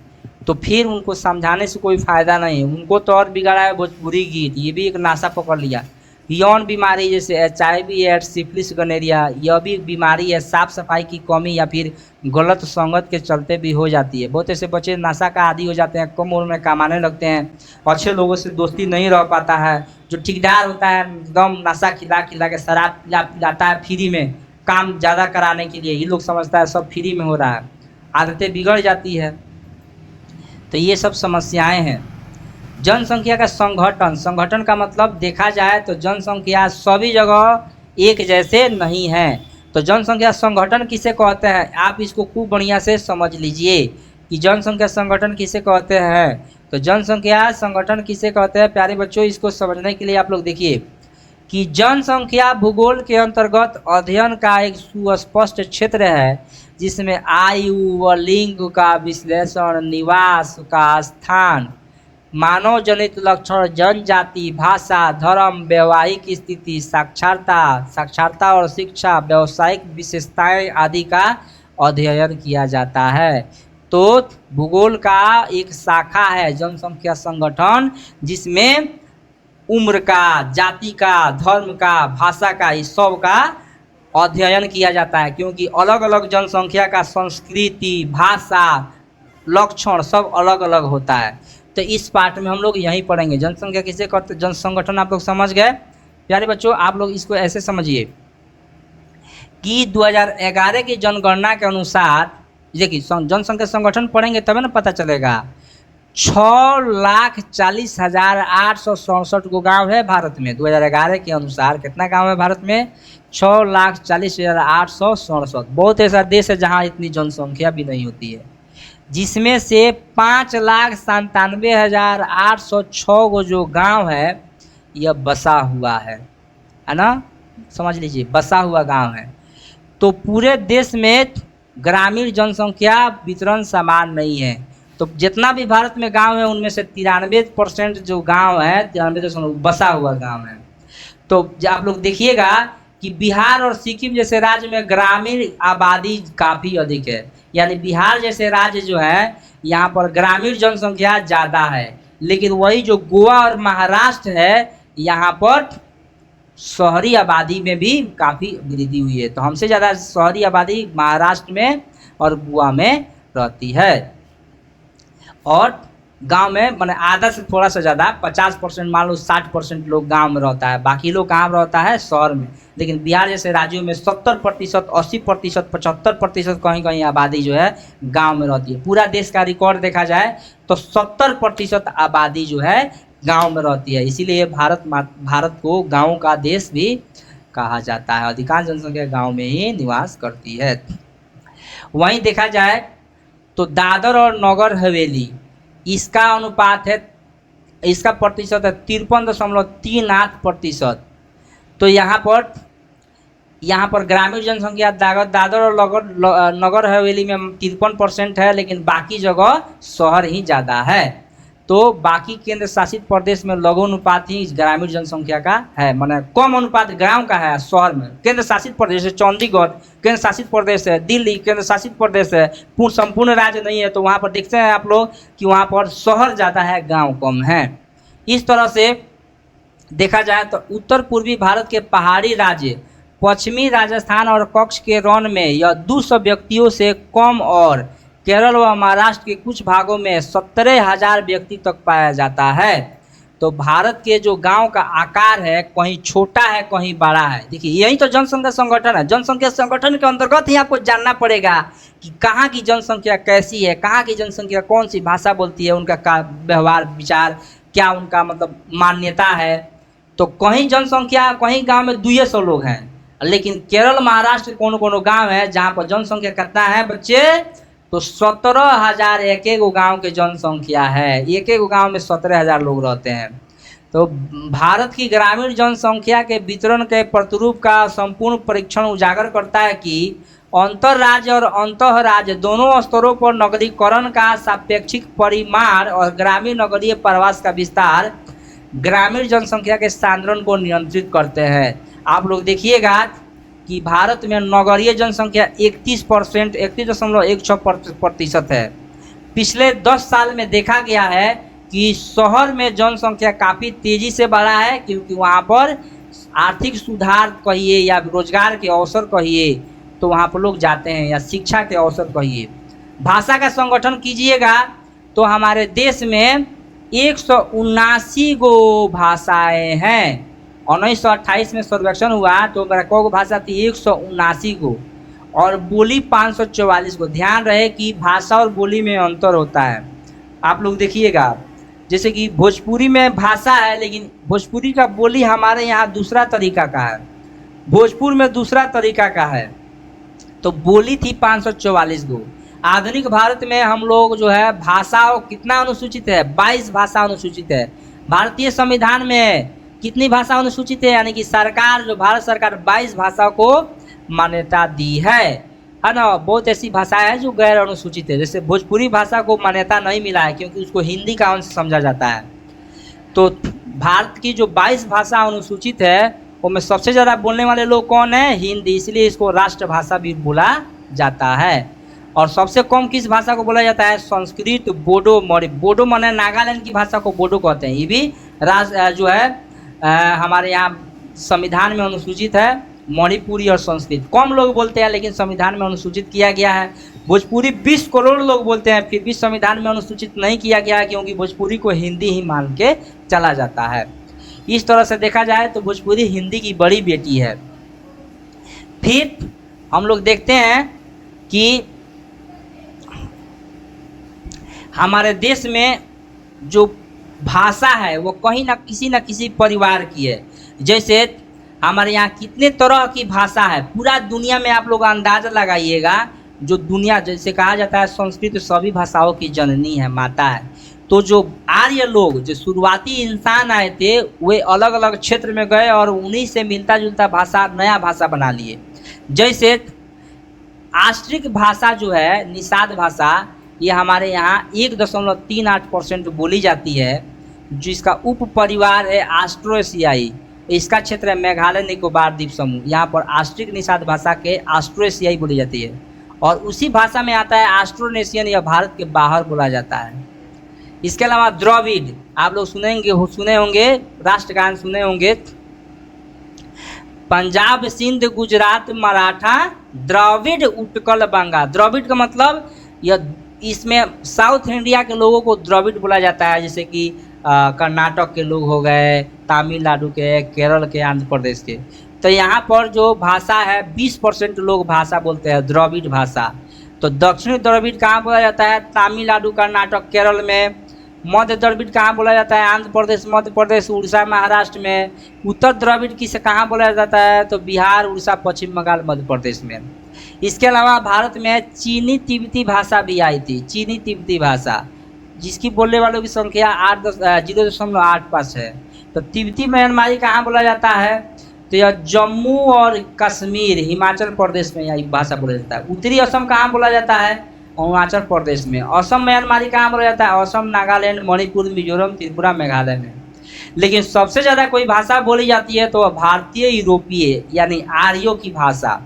तो फिर उनको समझाने से कोई फ़ायदा नहीं है। उनको तो और बिगाड़ा है भोजपुरी गीत, ये भी एक नाशा पकड़ लिया। यौन बीमारी जैसे HIV, एड्स, सिफिलिस, गनेरिया, यह भी एक बीमारी है। साफ़ सफाई की कमी या फिर गलत संगत के चलते भी हो जाती है। बहुत ऐसे बच्चे नशा का आदी हो जाते हैं, कम उम्र में कमाने लगते हैं, अच्छे लोगों से दोस्ती नहीं रह पाता है। जो ठेकेदार होता है एकदम नशा खिला खिला के शराब पिलाता है फ्री में, काम ज़्यादा कराने के लिए। ये लोग समझता है सब फ्री में हो रहा है, आदतें बिगड़ जाती है। तो ये सब समस्याएं हैं। जनसंख्या का संगठन का मतलब देखा जाए तो जनसंख्या सभी जगह एक जैसे नहीं है। तो जनसंख्या संगठन किसे कहते हैं, आप इसको खूब बढ़िया से समझ लीजिए कि जनसंख्या संगठन किसे कहते हैं। तो जनसंख्या संगठन किसे कहते हैं प्यारे बच्चों, इसको समझने के लिए आप लोग देखिए कि जनसंख्या भूगोल के अंतर्गत अध्ययन का एक सुस्पष्ट क्षेत्र है जिसमें आयु व लिंग का विश्लेषण, निवास का स्थान, मानव जनित लक्षण, जनजाति, भाषा, धर्म, वैवाहिक स्थिति, साक्षरता और शिक्षा, व्यावसायिक विशेषताएं आदि का अध्ययन किया जाता है। तो भूगोल का एक शाखा है जनसंख्या संगठन, जिसमें उम्र का, जाति का, धर्म का, भाषा का, इस सब का अध्ययन किया जाता है। क्योंकि अलग अलग जनसंख्या का संस्कृति, भाषा, लक्षण सब अलग अलग होता है। तो इस पार्ट में हम लोग यही पढ़ेंगे। जनसंख्या किसे कहते, जन संगठन आप लोग समझ गए प्यारे बच्चों। आप लोग इसको ऐसे समझिए कि 2011 की जनगणना के अनुसार, देखिए जनसंख्या संगठन पढ़ेंगे तब ना पता चलेगा। 6,40,867 गो गाँव है भारत में। 2011 के अनुसार कितना गांव है भारत में? 6,40,867। बहुत ऐसा देश है जहां इतनी जनसंख्या भी नहीं होती है, जिसमें से 5,97,806 गो जो गांव है यह बसा हुआ है ना, समझ लीजिए बसा हुआ गांव है। तो पूरे देश में ग्रामीण जनसंख्या वितरण समान नहीं है। तो जितना भी भारत में गांव है उनमें से 93% जो गांव है, 93% बसा हुआ गांव है। तो आप लोग देखिएगा कि बिहार और सिक्किम जैसे राज्य में ग्रामीण आबादी काफ़ी अधिक है। यानी बिहार जैसे राज्य जो है यहाँ पर ग्रामीण जनसंख्या ज़्यादा है, लेकिन वही जो गोवा और महाराष्ट्र है यहाँ पर शहरी आबादी में भी काफ़ी वृद्धि हुई है। तो हमसे ज़्यादा शहरी आबादी महाराष्ट्र में और गोवा में रहती है, और गांव में मैंने आधा से थोड़ा सा ज़्यादा 50% मान लो 60% लोग गांव में रहता है, बाकी लोग कहाँ रहता है, शहर में। लेकिन बिहार जैसे राज्यों में 70%, 80%, 75% कहीं कहीं आबादी जो है गांव में रहती है। पूरा देश का रिकॉर्ड देखा जाए तो 70% आबादी जो है गांव में रहती है। इसीलिए भारत को गाँव का देश भी कहा जाता है। अधिकांश जनसंख्या गाँव में ही निवास करती है। वहीं देखा जाए तो दादर और नगर हवेली, इसका अनुपात है, इसका प्रतिशत है 53.38%। तो यहाँ पर ग्रामीण जनसंख्या दादर और नगर हवेली में 53% है, लेकिन बाकी जगह शहर ही ज़्यादा है। तो बाकी केंद्र शासित प्रदेश में लघु अनुपात ही ग्रामीण जनसंख्या का है, माने कम अनुपात गांव का है शहर में। केंद्र शासित प्रदेश है चंडीगढ़, केंद्र शासित प्रदेश है दिल्ली, केंद्र शासित प्रदेश है, संपूर्ण राज्य नहीं है। तो वहाँ पर देखते हैं आप लोग कि वहाँ पर शहर ज़्यादा है, गांव कम है। इस तरह से देखा जाए तो उत्तर पूर्वी भारत के पहाड़ी राज्य, पश्चिमी राजस्थान और कच्छ के रण में यह 200 व्यक्तियों से कम, और केरल व महाराष्ट्र के कुछ भागों में 17,000 व्यक्ति तक पाया जाता है। तो भारत के जो गांव का आकार है, कहीं छोटा है कहीं बड़ा है। देखिए यही तो जनसंख्या संगठन है। जनसंख्या संगठन के अंतर्गत ही आपको जानना पड़ेगा कि कहाँ की जनसंख्या कैसी है, कहाँ की जनसंख्या कौन सी भाषा बोलती है, उनका व्यवहार विचार क्या, उनका मतलब मान्यता है। तो कहीं जनसंख्या कहीं गाँव में 200 लोग हैं, लेकिन केरल महाराष्ट्र कोनो गाँव है जहाँ पर जनसंख्या कितना है बच्चे, तो 17,000 एक गांव के जनसंख्या है। एक गांव में 17,000 लोग रहते हैं। तो भारत की ग्रामीण जनसंख्या के वितरण के प्रतिरूप का संपूर्ण परीक्षण उजागर करता है कि अंतर राज्य और अंतः राज्य दोनों स्तरों पर नगरीकरण का सापेक्षिक परिमाण और ग्रामीण नगरीय प्रवास का विस्तार ग्रामीण जनसंख्या के सांद्रण को नियंत्रित करते हैं। आप लोग देखिएगा कि भारत में नगरीय जनसंख्या 31.16% है। पिछले 10 साल में देखा गया है कि शहर में जनसंख्या काफ़ी तेज़ी से बढ़ा है, क्योंकि वहाँ पर आर्थिक सुधार कहिए या रोजगार के अवसर कहिए तो वहाँ पर लोग जाते हैं, या शिक्षा के अवसर कहिए। भाषा का संगठन कीजिएगा तो हमारे देश में 179 गो भाषाएँ हैं। 1928 में सर्वेक्षण हुआ तो को भाषा थी 179 गो, और बोली 544 गो। ध्यान रहे कि भाषा और बोली में अंतर होता है। आप लोग देखिएगा जैसे कि भोजपुरी में भाषा है, लेकिन भोजपुरी का बोली हमारे यहाँ दूसरा तरीका का है, भोजपुर में दूसरा तरीका का है। तो बोली थी 544 गो। आधुनिक भारत में हम लोग जो है भाषा कितना अनुसूचित है, 22 भाषा अनुसूचित है। भारतीय संविधान में कितनी भाषा अनुसूचित है, यानी कि सरकार जो भारत सरकार 22 भाषा को मान्यता दी है ना। बहुत ऐसी भाषाएं हैं जो गैर अनुसूचित है, जैसे भोजपुरी भाषा को मान्यता नहीं मिला है क्योंकि उसको हिंदी का अंश समझा जाता है। तो भारत की जो 22 भाषा अनुसूचित है उनमें सबसे ज़्यादा बोलने वाले लोग कौन है, हिंदी, इसलिए इसको राष्ट्रभाषा भी बोला जाता है। और सबसे कम किस भाषा को बोला जाता है, संस्कृत, बोडो, मणि। बोडो माने नागालैंड की भाषा को बोडो कहते हैं। ये भी जो है हमारे यहाँ संविधान में अनुसूचित है। मणिपुरी और संस्कृत कम लोग बोलते हैं, लेकिन संविधान में अनुसूचित किया गया है। भोजपुरी 20 करोड़ लोग बोलते हैं, फिर भी संविधान में अनुसूचित नहीं किया गया है, क्योंकि भोजपुरी को हिंदी ही मान के चला जाता है। इस तरह से देखा जाए तो भोजपुरी हिंदी की बड़ी बेटी है। फिर हम लोग देखते हैं कि हमारे देश में जो भाषा है वो कहीं ना किसी परिवार की है। जैसे हमारे यहाँ कितने तरह की भाषा है, पूरा दुनिया में आप लोग अंदाज़ा लगाइएगा। जो दुनिया, जैसे कहा जाता है संस्कृत सभी भाषाओं की जननी है, माता है। तो जो आर्य लोग, जो शुरुआती इंसान आए थे, वे अलग अलग क्षेत्र में गए और उन्हीं से मिलता जुलता भाषा, नया भाषा बना लिए। जैसे आस्ट्रिक भाषा जो है, निषाद भाषा, ये हमारे यहाँ 1.38% बोली जाती है, जिसका उप परिवार है ऑस्ट्रोएशियाई। इसका क्षेत्र है मेघालय निकोबार द्वीप समूह। यहाँ पर आस्ट्रिक निषाद भाषा के ऑस्ट्रोएशियाई बोली जाती है, और उसी भाषा में आता है ऑस्ट्रोनेशियन, या भारत के बाहर बोला जाता है। इसके अलावा द्रविड़, आप लोग सुने होंगे, राष्ट्रगान सुने होंगे। पंजाब, सिंध, गुजरात, मराठा, द्रविड़, उत्कल, बंगाल। द्रविड़ का मतलब यह इसमें साउथ इंडिया के लोगों को द्रविड़ बोला जाता है, जैसे कि कर्नाटक के लोग हो गए, तमिलनाडु के, केरल के, आंध्र प्रदेश के। तो यहाँ पर जो भाषा है 20% लोग भाषा बोलते हैं द्रविड़ भाषा। तो दक्षिणी द्रविड़ कहाँ बोला जाता है? तमिलनाडु, कर्नाटक, केरल में। मध्य द्रविड़ कहाँ बोला जाता है? आंध्र प्रदेश, मध्य प्रदेश, उड़ीसा, महाराष्ट्र में। उत्तर द्रविड़ किसे कहाँ बोला जाता है? तो बिहार, उड़ीसा, पश्चिम बंगाल, मध्य प्रदेश में। इसके अलावा भारत में चीनी तिब्बती भाषा भी आई थी, चीनी तिब्बती भाषा, जिसकी बोलने वालों की संख्या 0.85 है। तो तिब्बती म्यांमारी कहाँ बोला जाता है? तो यह जम्मू और कश्मीर, हिमाचल प्रदेश में यह भाषा बोला जाता है। उत्तरी असम कहाँ बोला जाता है? अरुणाचल प्रदेश में। असम म्यांमारी कहाँ बोला जाता है? असम, नागालैंड, मणिपुर, मिजोरम, त्रिपुरा, मेघालय में। लेकिन सबसे ज़्यादा कोई भाषा बोली जाती है तो भारतीय यूरोपीय यानी आर्यों की भाषा,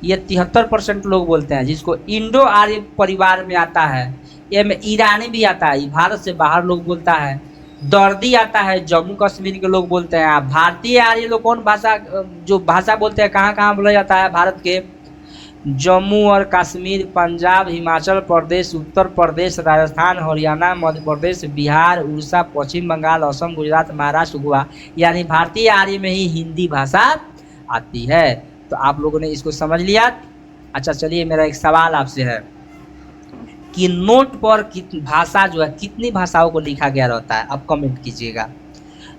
ये 73% लोग बोलते हैं, जिसको इंडो आर्य परिवार में आता है। ये में ईरानी भी आता है, भारत से बाहर लोग बोलता है। दर्दी आता है, जम्मू कश्मीर के लोग बोलते हैं। भारतीय आर्य लोग कौन भाषा जो भाषा बोलते हैं, कहाँ कहाँ बोला जाता है? भारत के जम्मू और कश्मीर, पंजाब, हिमाचल प्रदेश, उत्तर प्रदेश, राजस्थान, हरियाणा, मध्य प्रदेश, बिहार, उड़ीसा, पश्चिम बंगाल, असम, गुजरात, महाराष्ट्र, गोवा। यानी भारतीय आर्य में ही हिंदी भाषा आती है। तो आप लोगों ने इसको समझ लिया। अच्छा चलिए, मेरा एक सवाल आपसे है कि नोट पर भाषा जो है कितनी भाषाओं को लिखा गया रहता है? आप कमेंट कीजिएगा।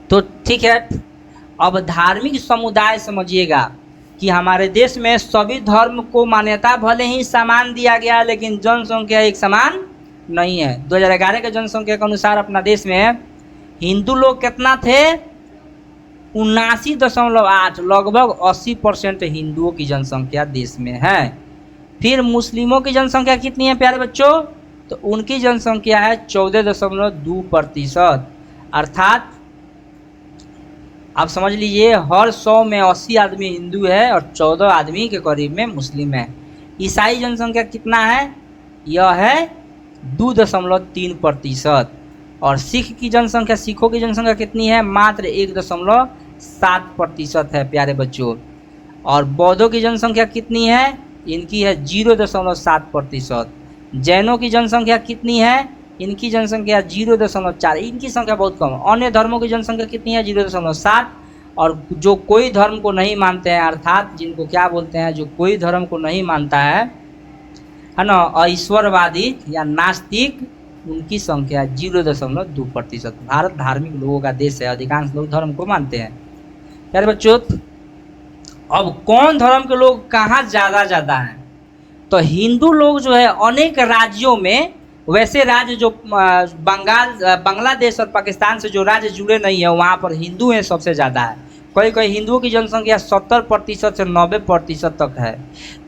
तो ठीक है, अब धार्मिक समुदाय समझिएगा कि हमारे देश में सभी धर्म को मान्यता भले ही समान दिया गया, लेकिन जनसंख्या एक समान नहीं है। 2011 के जनसंख्या के अनुसार अपना देश में हिंदू लोग कितना थे? 79.8, लगभग 80% हिंदुओं की जनसंख्या देश में है। फिर मुस्लिमों की जनसंख्या कितनी है प्यारे बच्चों? तो उनकी जनसंख्या है 14.2%। अर्थात आप समझ लीजिए हर 100 में 80 आदमी हिंदू है और 14 आदमी के करीब में मुस्लिम है। ईसाई जनसंख्या कितना है? यह है 2.3%। और सिखों की जनसंख्या कितनी है? मात्र 1.7% है प्यारे बच्चों। और बौद्धों की जनसंख्या कितनी है? इनकी है 0.7%। जैनों की जनसंख्या कितनी है? इनकी जनसंख्या 0.4। इनकी संख्या बहुत कम है। अन्य धर्मों की जनसंख्या कितनी है? 0.7। और जो कोई धर्म को नहीं मानते हैं, अर्थात जिनको क्या बोलते हैं, जो कोई धर्म को नहीं मानता है ना, ईश्वरवादी या नास्तिक, उनकी संख्या 0.2%। भारत धार्मिक लोगों का देश है, अधिकांश लोग धर्म को मानते हैं। प्यारे बच्चों, अब कौन धर्म के लोग कहाँ ज़्यादा हैं? तो हिंदू लोग जो है अनेक राज्यों में, वैसे राज्य जो बांग्लादेश और पाकिस्तान से जो राज्य जुड़े नहीं है, वहाँ पर हिंदू हैं सबसे ज़्यादा है। कई हिंदुओं की जनसंख्या 70% से 90% तक है।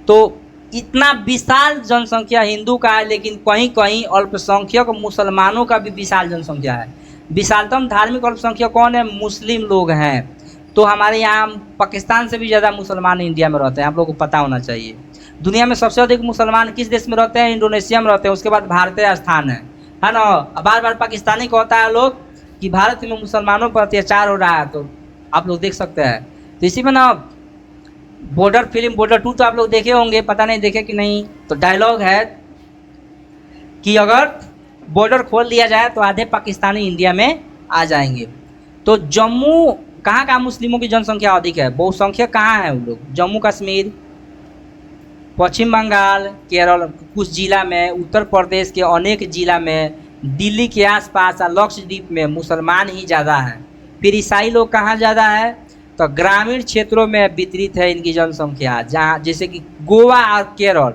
तो इतना विशाल जनसंख्या हिंदू का है, लेकिन कहीं कहीं अल्पसंख्यक मुसलमानों का भी विशाल जनसंख्या है। विशालतम धार्मिक अल्पसंख्यक कौन है? मुस्लिम लोग हैं। तो हमारे यहाँ पाकिस्तान से भी ज़्यादा मुसलमान इंडिया में रहते हैं, आप लोगों को पता होना चाहिए। दुनिया में सबसे अधिक मुसलमान किस देश में रहते हैं? इंडोनेशिया में रहते हैं। उसके बाद भारतीय स्थान है ना। बार बार पाकिस्तानी कहता है लोग कि भारत में मुसलमानों पर अत्याचार हो रहा है, तो आप लोग देख सकते हैं। तो इसी में ना बॉर्डर फिल्म बॉर्डर 2 तो आप लोग देखे होंगे, पता नहीं देखे कि नहीं। तो डायलॉग है कि अगर बॉर्डर खोल दिया जाए तो आधे पाकिस्तानी इंडिया में आ जाएंगे। तो जम्मू कहाँ मुस्लिमों की जनसंख्या अधिक है? बहुसंख्यक कहाँ है वो लोग? जम्मू कश्मीर, पश्चिम बंगाल, केरल कुछ जिला में, उत्तर प्रदेश के अनेक जिला में, दिल्ली के आसपास और लक्षद्वीप में मुसलमान ही ज़्यादा हैं। फिर ईसाई लोग कहाँ ज़्यादा है? तो ग्रामीण क्षेत्रों में वितरित है इनकी जनसंख्या, जहाँ जैसे कि गोवा और केरल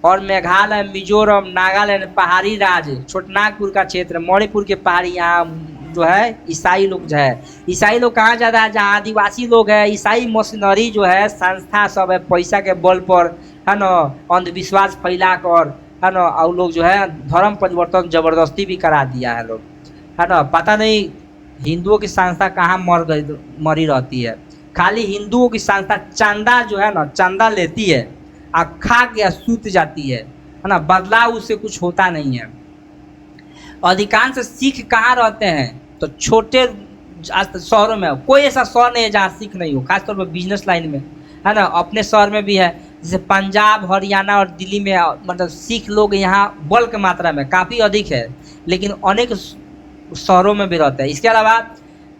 और मेघालय, मिजोरम, नागालैंड, पहाड़ी राज्य, छोटनागपुर का क्षेत्र, मणिपुर के पहाड़ी, यहाँ जो है ईसाई लोग जो है। ईसाई लोग कहाँ ज़्यादा है? जहाँ आदिवासी लोग है। ईसाई मशीनरी जो है, संस्था सब है, पैसा के बल पर है ना, अंधविश्वास फैला कर है ना, और लोग जो है धर्म परिवर्तन जबरदस्ती भी करा दिया है लोग, है ना। पता नहीं हिंदुओं की संस्था कहाँ मरी रहती है। खाली हिंदुओं की संस्था चंदा जो है ना, चंदा लेती है और खा के सूत जाती है ना, बदलाव उससे कुछ होता नहीं है। अधिकांश सिख कहाँ रहते हैं? तो छोटे आज तक शहरों में कोई ऐसा शहर नहीं है जहाँ सिख नहीं हो, खासतौर पर बिजनेस लाइन में, है ना। अपने शहर में भी है, जैसे पंजाब, हरियाणा और दिल्ली में मतलब सिख लोग यहाँ बल्क मात्रा में काफ़ी अधिक है, लेकिन अनेक शहरों में भी रहते हैं। इसके अलावा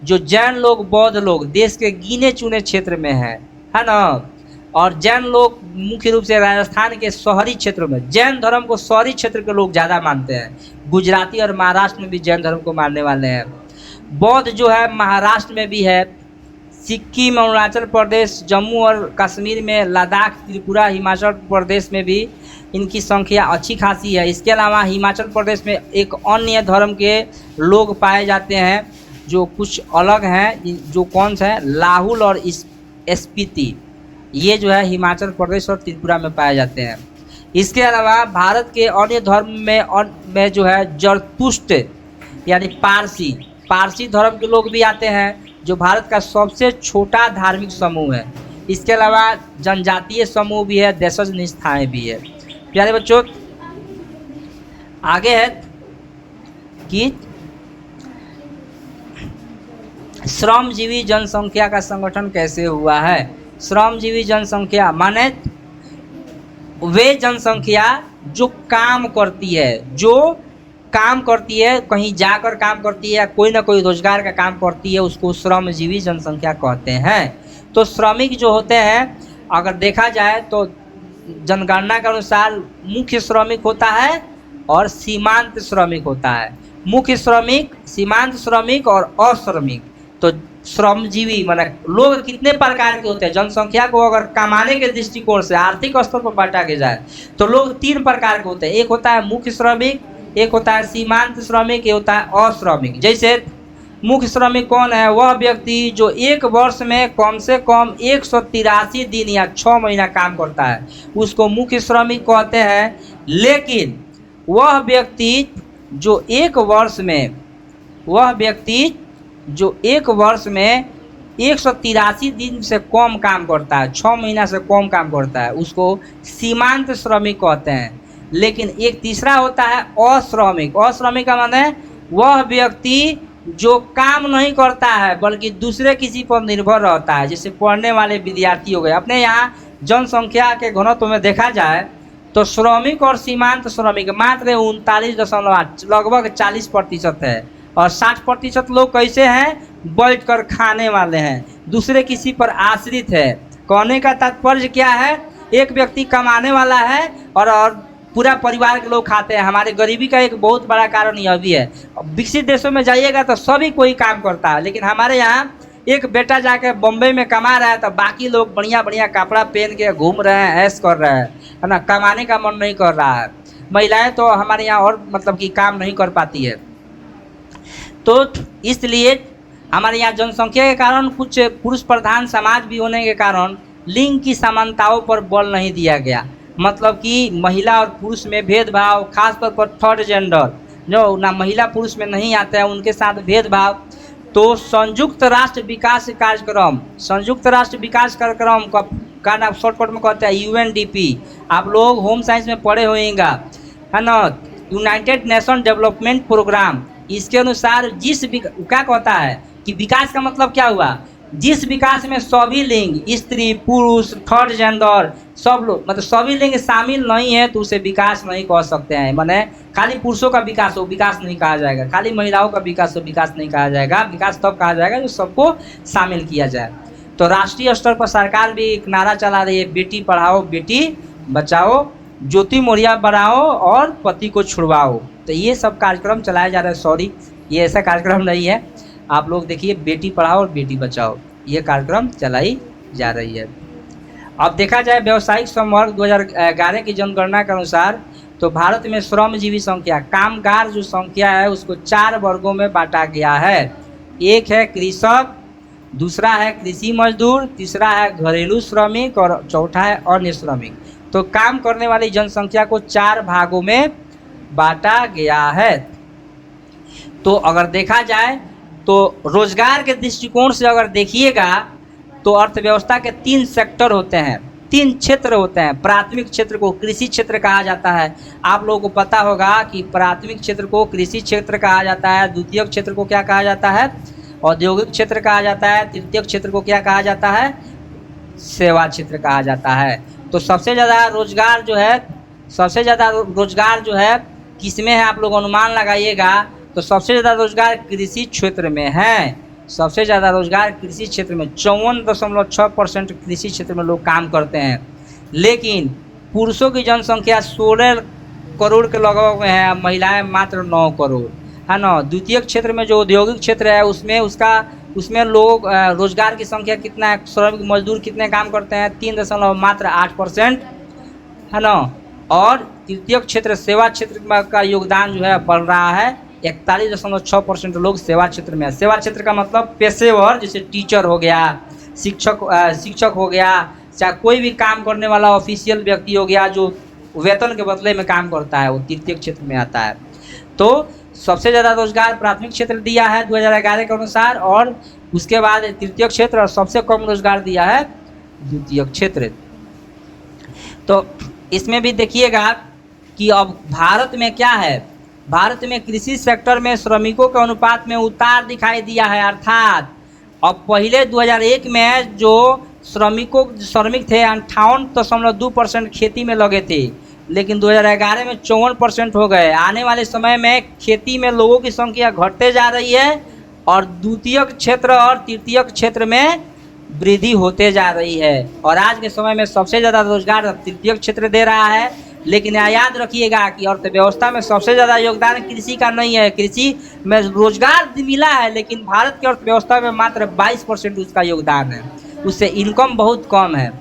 जो जैन लोग, बौद्ध लोग देश के गिने चुने क्षेत्र में है ना। और जैन लोग मुख्य रूप से राजस्थान के शहरी क्षेत्रों में, जैन धर्म को शहरी क्षेत्र के लोग ज़्यादा मानते हैं। गुजराती और महाराष्ट्र में भी जैन धर्म को मानने वाले हैं। बौद्ध जो है महाराष्ट्र में भी है, सिक्किम, अरुणाचल प्रदेश, जम्मू और कश्मीर में, लद्दाख, त्रिपुरा, हिमाचल प्रदेश में भी इनकी संख्या अच्छी खासी है। इसके अलावा हिमाचल प्रदेश में एक अन्य धर्म के लोग पाए जाते हैं जो कुछ अलग हैं, जो कौन सा है, लाहुल और स्पीति, ये जो है हिमाचल प्रदेश और त्रिपुरा में पाए जाते हैं। इसके अलावा भारत के अन्य धर्म में जो है जरतुष्ट यानी पारसी धर्म के लोग भी आते हैं, जो भारत का सबसे छोटा धार्मिक समूह है। इसके अलावा जनजातीय समूह भी है, देशज निष्ठाएँ भी है। प्यारे बच्चों, आगे है कि श्रमजीवी जनसंख्या का संगठन कैसे हुआ है। श्रमजीवी जनसंख्या माने वे जनसंख्या जो काम करती है, कहीं जाकर काम करती है, कोई ना कोई रोजगार का काम करती है, उसको श्रमजीवी जनसंख्या कहते हैं। तो श्रमिक जो होते हैं, अगर देखा जाए तो जनगणना के अनुसार मुख्य श्रमिक होता है और सीमांत श्रमिक होता है। मुख्य श्रमिक, सीमांत श्रमिक और अश्रमिक। तो श्रमजीवी माने लोग कितने प्रकार के होते हैं। जनसंख्या को अगर कमाने के दृष्टिकोण से आर्थिक स्तर पर बांटा के जाए तो लोग 3 प्रकार के होते हैं। एक होता है मुख्य श्रमिक, एक होता है सीमांत श्रमिक, एक होता है अश्रमिक। जैसे मुख्य श्रमिक कौन है? वह व्यक्ति जो एक वर्ष में कम से कम 183 दिन या 6 महीना काम करता है, उसको मुख्य श्रमिक कहते हैं। लेकिन वह व्यक्ति जो एक वर्ष में 183 दिन से कम काम करता है, 6 महीना से कम काम करता है, उसको सीमांत श्रमिक कहते हैं। लेकिन एक तीसरा होता है अश्रमिक। अश्रमिक का माने वह व्यक्ति जो काम नहीं करता है बल्कि दूसरे किसी पर निर्भर रहता है, जैसे पढ़ने वाले विद्यार्थी हो गए। अपने यहाँ जनसंख्या के घनत्व में देखा जाए तो श्रमिक और सीमांत श्रमिक मात्र 39.8 लगभग 40% है। और 60% लोग कैसे हैं? बैठ कर खाने वाले हैं, दूसरे किसी पर आश्रित है। कहने का तात्पर्य क्या है? एक व्यक्ति कमाने वाला है और पूरा परिवार के लोग खाते हैं। हमारे गरीबी का एक बहुत बड़ा कारण यह भी है। विकसित देशों में जाइएगा तो सभी कोई काम करता है, लेकिन हमारे यहाँ एक बेटा जाके बम्बई में कमा रहा है तो बाकी लोग बढ़िया बढ़िया कपड़ा पहन के घूम रहे हैं, ऐश कर रहे हैं, है ना। कमाने का मन नहीं कर रहा है। महिलाएं तो हमारे यहाँ और मतलब कि काम नहीं कर पाती है। तो इसलिए हमारे यहाँ जनसंख्या के कारण, कुछ पुरुष प्रधान समाज भी होने के कारण लिंग की समानताओं पर बल नहीं दिया गया। मतलब कि महिला और पुरुष में भेदभाव, खासतौर पर थर्ड जेंडर जो ना महिला पुरुष में नहीं आते हैं, उनके साथ भेदभाव। तो संयुक्त राष्ट्र विकास कार्यक्रम का नाम शॉर्टकट में कहते हैं UNDP। आप लोग होम साइंस में पढ़े होंगे, है ना, यूनाइटेड नेशन डेवलपमेंट प्रोग्राम। इसके अनुसार क्या कहता है कि विकास का मतलब क्या हुआ? जिस विकास में सभी लिंग, स्त्री, पुरुष, थर्ड जेंडर, सब लोग, मतलब सभी लिंग शामिल नहीं है, तो उसे विकास नहीं कह सकते हैं। माने खाली पुरुषों का विकास हो, विकास नहीं कहा जाएगा। खाली महिलाओं का विकास हो, विकास नहीं कहा जाएगा। विकास तब कहा जाएगा जो सबको शामिल किया जाए। तो राष्ट्रीय स्तर पर सरकार भी एक नारा चला रही है, बेटी पढ़ाओ बेटी बचाओ, ज्योति मोरिया बढ़ाओ और पति को छुड़वाओ। तो ये सब कार्यक्रम चलाए जा रहे हैं। सॉरी, ये ऐसा कार्यक्रम नहीं है। आप लोग देखिए, बेटी पढ़ाओ और बेटी बचाओ, ये कार्यक्रम चलाई जा रही है। अब देखा जाए व्यावसायिक संवर्ग 2011 की जनगणना के अनुसार तो भारत में श्रमजीवी संख्या, कामगार जो संख्या है, उसको 4 वर्गों में बांटा गया है। एक है कृषक, दूसरा है कृषि मजदूर, तीसरा है घरेलू श्रमिक और चौथा है अन्य श्रमिक। तो काम करने वाली जनसंख्या को 4 भागों में बांटा गया है। तो अगर देखा जाए तो रोजगार के दृष्टिकोण से अगर देखिएगा तो अर्थव्यवस्था के 3 सेक्टर होते हैं, 3 क्षेत्र होते हैं। प्राथमिक क्षेत्र को कृषि क्षेत्र कहा जाता है। आप लोगों को पता होगा कि प्राथमिक क्षेत्र को कृषि क्षेत्र कहा जाता है, द्वितीयक क्षेत्र को क्या कहा जाता है? औद्योगिक क्षेत्र कहा जाता है। तृतीयक क्षेत्र को क्या कहा जाता है? सेवा क्षेत्र कहा जाता है। तो सबसे ज़्यादा रोजगार जो है, सबसे ज़्यादा रोजगार जो है किसमें है, आप लोग अनुमान लगाइएगा। तो सबसे ज़्यादा रोजगार कृषि क्षेत्र में है। सबसे ज़्यादा रोजगार कृषि क्षेत्र में 54.6% कृषि क्षेत्र में लोग काम करते हैं। लेकिन पुरुषों की जनसंख्या 16 करोड़ के लगभग में है, महिलाएं मात्र 9 करोड़ है ना। द्वितीयक क्षेत्र में जो औद्योगिक क्षेत्र है उसमें लोग रोजगार की संख्या कितना है, श्रमिक मजदूर कितने काम करते हैं, 3.8% है ना। और तृतीयक क्षेत्र सेवा क्षेत्र का योगदान जो है बढ़ रहा है, 41.6% लोग सेवा क्षेत्र में है। सेवा क्षेत्र का मतलब पेशेवर, जैसे टीचर हो गया, शिक्षक हो गया, चाहे कोई भी काम करने वाला ऑफिशियल व्यक्ति हो गया जो वेतन के बदले में काम करता है, वो तृतीयक क्षेत्र में आता है। तो सबसे ज़्यादा रोजगार प्राथमिक क्षेत्र दिया है 2011 के अनुसार, और उसके बाद तृतीयक क्षेत्र, और सबसे कम रोजगार दिया है द्वितीयक क्षेत्र। तो इसमें भी देखिएगा कि अब भारत में क्या है, भारत में कृषि सेक्टर में श्रमिकों के अनुपात में उतार दिखाई दिया है। अर्थात अब पहले 2001 में जो श्रमिक थे 58.2% खेती में लगे थे, लेकिन 2011 में 54% हो गए। आने वाले समय में खेती में लोगों की संख्या घटते जा रही है और द्वितीयक क्षेत्र और तृतीयक क्षेत्र में वृद्धि होते जा रही है। और आज के समय में सबसे ज़्यादा रोजगार तृतीयक क्षेत्र दे रहा है। लेकिन याद रखिएगा कि अर्थव्यवस्था में सबसे ज़्यादा योगदान कृषि का नहीं है। कृषि में रोजगार मिला है, लेकिन भारत की अर्थव्यवस्था में मात्र 22% उसका योगदान है, उससे इनकम बहुत कम है।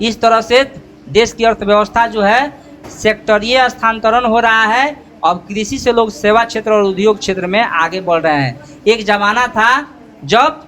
इस तरह से देश की अर्थव्यवस्था जो है सेक्टरीय स्थानांतरण हो रहा है। अब कृषि से लोग सेवा क्षेत्र और उद्योग क्षेत्र में आगे बढ़ रहे हैं। एक ज़माना था जब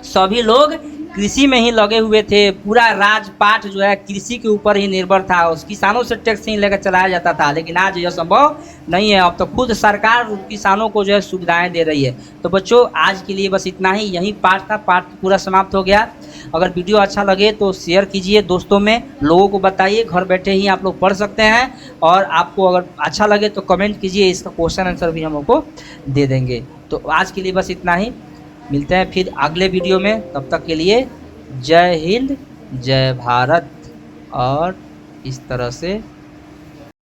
सभी लोग कृषि में ही लगे हुए थे, पूरा राजपाट जो है कृषि के ऊपर ही निर्भर था, उस किसानों से टैक्स ही लेकर चलाया जाता था। लेकिन आज यह संभव नहीं है। अब तो खुद सरकार किसानों को जो है सुविधाएं दे रही है। तो बच्चों, आज के लिए बस इतना ही, यही पार्ट था, पार्ट पूरा समाप्त हो गया। अगर वीडियो अच्छा लगे तो शेयर कीजिए दोस्तों में, लोगों को बताइए, घर बैठे ही आप लोग पढ़ सकते हैं। और आपको अगर अच्छा लगे तो कमेंट कीजिए, इसका क्वेश्चन आंसर भी हम आपको दे देंगे। तो आज के लिए बस इतना ही, मिलते हैं फिर अगले वीडियो में। तब तक के लिए जय हिंद, जय भारत। और इस तरह से